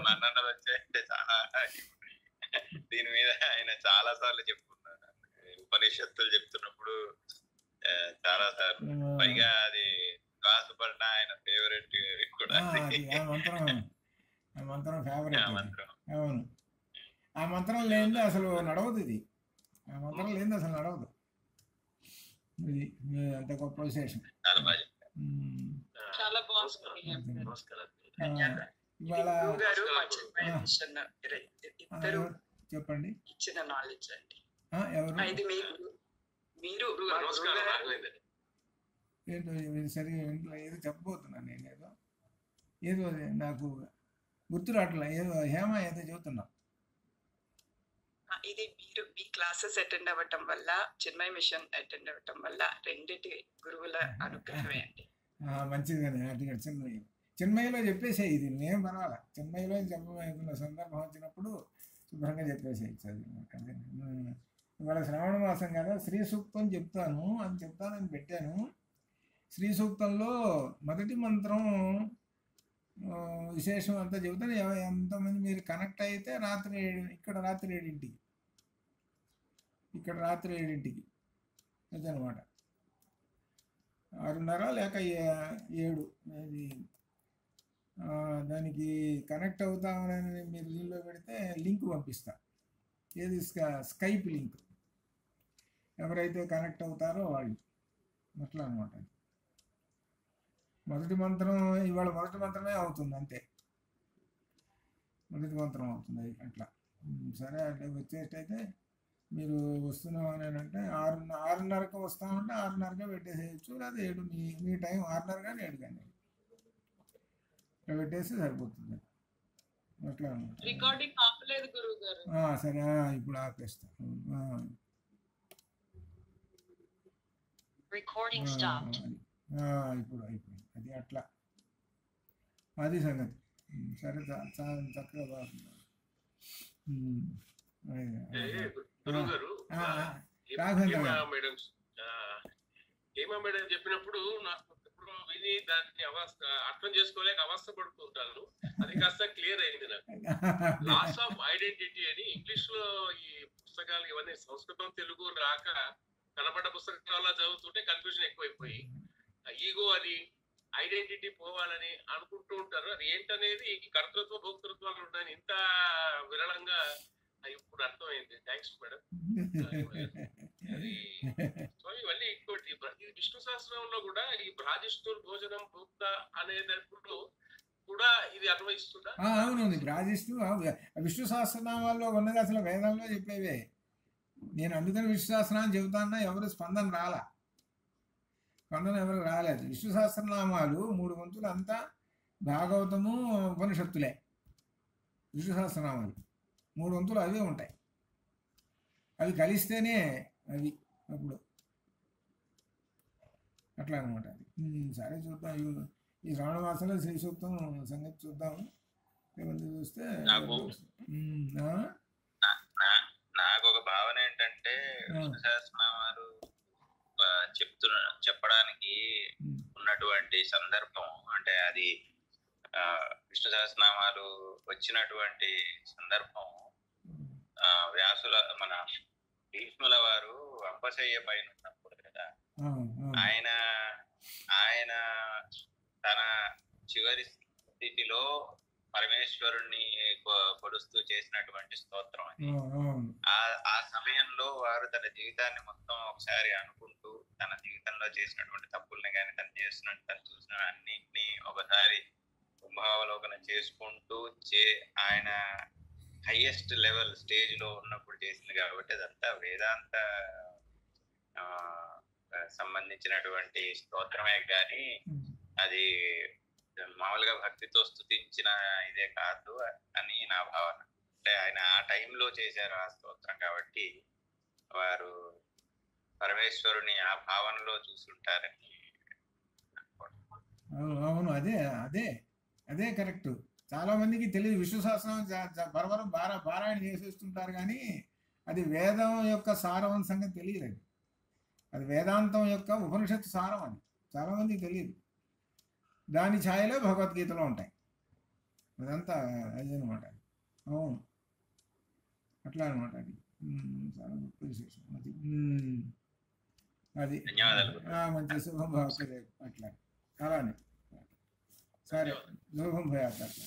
మన్ననలు వచ్చాయంటే చాలా దీని మీద ఆయన చాలా సార్లు చెప్పుకున్నారు. ఉపనిషత్తులు చెప్తున్నప్పుడు చాలా సార్లు, పైగా అది రాసుపడిన ఆయన ఫేవరెట్ కూడా. అవును, ఆ మంత్రం లేనిదే అసలు నడవదు. ఇది ఆ మంత్రం లేనిది అసలు నడవదు. ఇది అంత గొప్ప విశేషం. ఇవాళ చెప్పండి. ఇచ్చిన నాలెడ్జ్ అండి. ఎవరు ఏంటో సరిగా ఏదో చెప్పబోతున్నాను నేను. ఏదో నాకు గుర్తు రావట్లే. ఏదో హేమ ఏదో చెబుతున్నా. ఇది మీరు మీ క్లాసెస్ అటెండ్ అవ్వటం వల్ల, చిన్మయ మిషన్ అటెండ్ అవ్వటం వల్ల రెండింటి గురువుల అనుగ్రహమే అండి. మంచిది కానీ అటు చిన్మయలో చెప్పేసాయి. ఇది నేను పర్వాలా. చిన్మయలో చెప్పబోతున్న సందర్భం వచ్చినప్పుడు శుభ్రంగా చెప్పేసాయి. చదివి ఇవాళ శ్రావణ మాసం కదా, శ్రీ సూక్తం చెప్తానని పెట్టాను. శ్రీ సూక్తంలో మొదటి మంత్రం విశేషం అంతా చెబుతాను. ఎంతమంది మీరు కనెక్ట్ అయితే ఇక్కడ రాత్రి 7ంటికి అదనమాట. 6:30 లేక 7 అది దానికి కనెక్ట్ అవుతామని మీరు దీనిలో పెడితే లింక్ పంపిస్తా. ఏది స్కైప్ లింక్. ఎవరైతే కనెక్ట్ అవుతారో వాళ్ళు అట్లా అనమాట. మొదటి మంత్రం ఇవాళ మొదటి మంత్రమే అవుతుంది, అంతే. మొదటి మంత్రం అవుతుంది అట్లా. సరే అంటే వచ్చేటైతే మీరు వస్తున్నామని అంటే 6:30కి వస్తామంటే 6:30కే పెట్టేసేయచ్చు. లేదా 7 మీ టైం 6:30 కానీ 7 కానీ ఇట్లా పెట్టేస్తే సరిపోతుంది అట్లా అనమాట. సరే ఇప్పుడు ఆపేస్తా. ఇప్పుడు అయిపోయింది. అది అట్లా, అది సంగతి. సరే చక్కగా బాగుంది. హేమ మేడం చెప్పినప్పుడు నాకు ఎప్పుడు విని దాన్ని అర్థం చేసుకోలేక అవస్థ పడుతుంటాను. అది కాస్త క్లియర్ అయింది నాకు. లాస్ ఆఫ్ ఐడెంటిటీ అని ఇంగ్లీష్ లో ఈ పుస్తకాలు ఇవన్నీ సంస్కృతం తెలుగు రాక కనపడ్డ పుస్తకాల్లో చదువుతుంటే కన్ఫ్యూజన్ ఎక్కువైపోయి ఈగో అని ఐడెంటిటీ పోవాలని అనుకుంటూ ఉంటారు. అది ఏంటనేది కర్తృత్వ భోక్తృత్వాలు ఉన్నాయని ఇంత విరళంగా ఇప్పుడు అర్థమైంది. Thanks madam. అది స్వామి ఇవన్నీ ఇంకోటి ఇది విష్ణు సహస్రంలో కూడా ఈ భ్రాజిష్ఠుర్ భోజనం భూక్త అనేటప్పుడు కూడా ఇది అన్వయిస్తుందా? అవును, భ్రాజిష్ఠు విష్ణు సహస్రనామాల్లో ఉన్నది అసలు వేదంలో చెప్పేవే. నేను అందుకని విష్ణు సహస్రనామం చెబుతాన్నా ఎవరు స్పందన ఎవరు రాలేదు. విష్ణు సహస్రనామాలు 3 వంతులు అంతా భాగవతము ఉపనిషత్తులే. విష్ణు సహస్రనామాలు 3 వంతులు అవే ఉంటాయి. అవి కలిస్తేనే అవి అప్పుడు అట్లా అనమాట. అది సరే చూద్దాం. ఈ శ్రావణ మాసంలో శ్రీ సూక్తం సంగతి చూద్దాము. చూస్తే నాకు ఒక భావన ఏంటంటే విష్ణు సహస్రనామాలు చెప్పడానికి ఉన్నటువంటి సందర్భం అంటే అది విష్ణు సహస్రనామాలు వచ్చినటువంటి సందర్భం వ్యాసుల మన భీష్ముల వారు అంపశయ్య పైన ఉన్నప్పుడు కదా, ఆయన తన చివరి స్థితిలో పరమేశ్వరుణ్ణి కొలుస్తూ చేసినటువంటి స్తోత్రం అది. ఆ సమయంలో వారు తన జీవితాన్ని మొత్తం ఒకసారి అనుకుంటూ తన జీవితంలో చేసినటువంటి తప్పుల్ని కానీ తను చేసినట్టు తను చూసిన అన్నింటినీ ఒకసారి కుంభావలోకనం చేసుకుంటూ ఆయన హైయెస్ట్ లెవెల్ స్టేజ్ లో ఉన్నప్పుడు చేసింది కాబట్టి అదంతా వేదాంత సంబంధించినటువంటి స్తోత్రమే కానీ అది మామూలుగా భక్తితో స్తుతించిన ఇదే కాదు అని నా భావన. అంటే ఆయన ఆ టైంలో చేశారు ఆ స్తోత్రం కాబట్టి వారు పరమేశ్వరుని ఆ భావనలో చూస్తుంటారని. అవును, అదే అదే అదే కరెక్ట్. చాలా మందికి తెలియదు. విష్ణు సహస్రనామం బరబరం పారాయణ చేసేస్తుంటారు కానీ అది వేదం యొక్క సారం అనే సంగతి తెలియదు. అది వేదాంతం యొక్క ఉపనిషత్తు సారం అని చాలా మందికి తెలియదు. దాని ఛాయలో భగవద్గీతలో ఉంటాయి. అదంతా అది అనమాట. అవును, అట్లా అనమాట. అది చాలా గొప్ప విశేషం. అది మంచి శుభం భావకులే అట్లా అలానే. సరే, శుభం భయాలు అట్లా.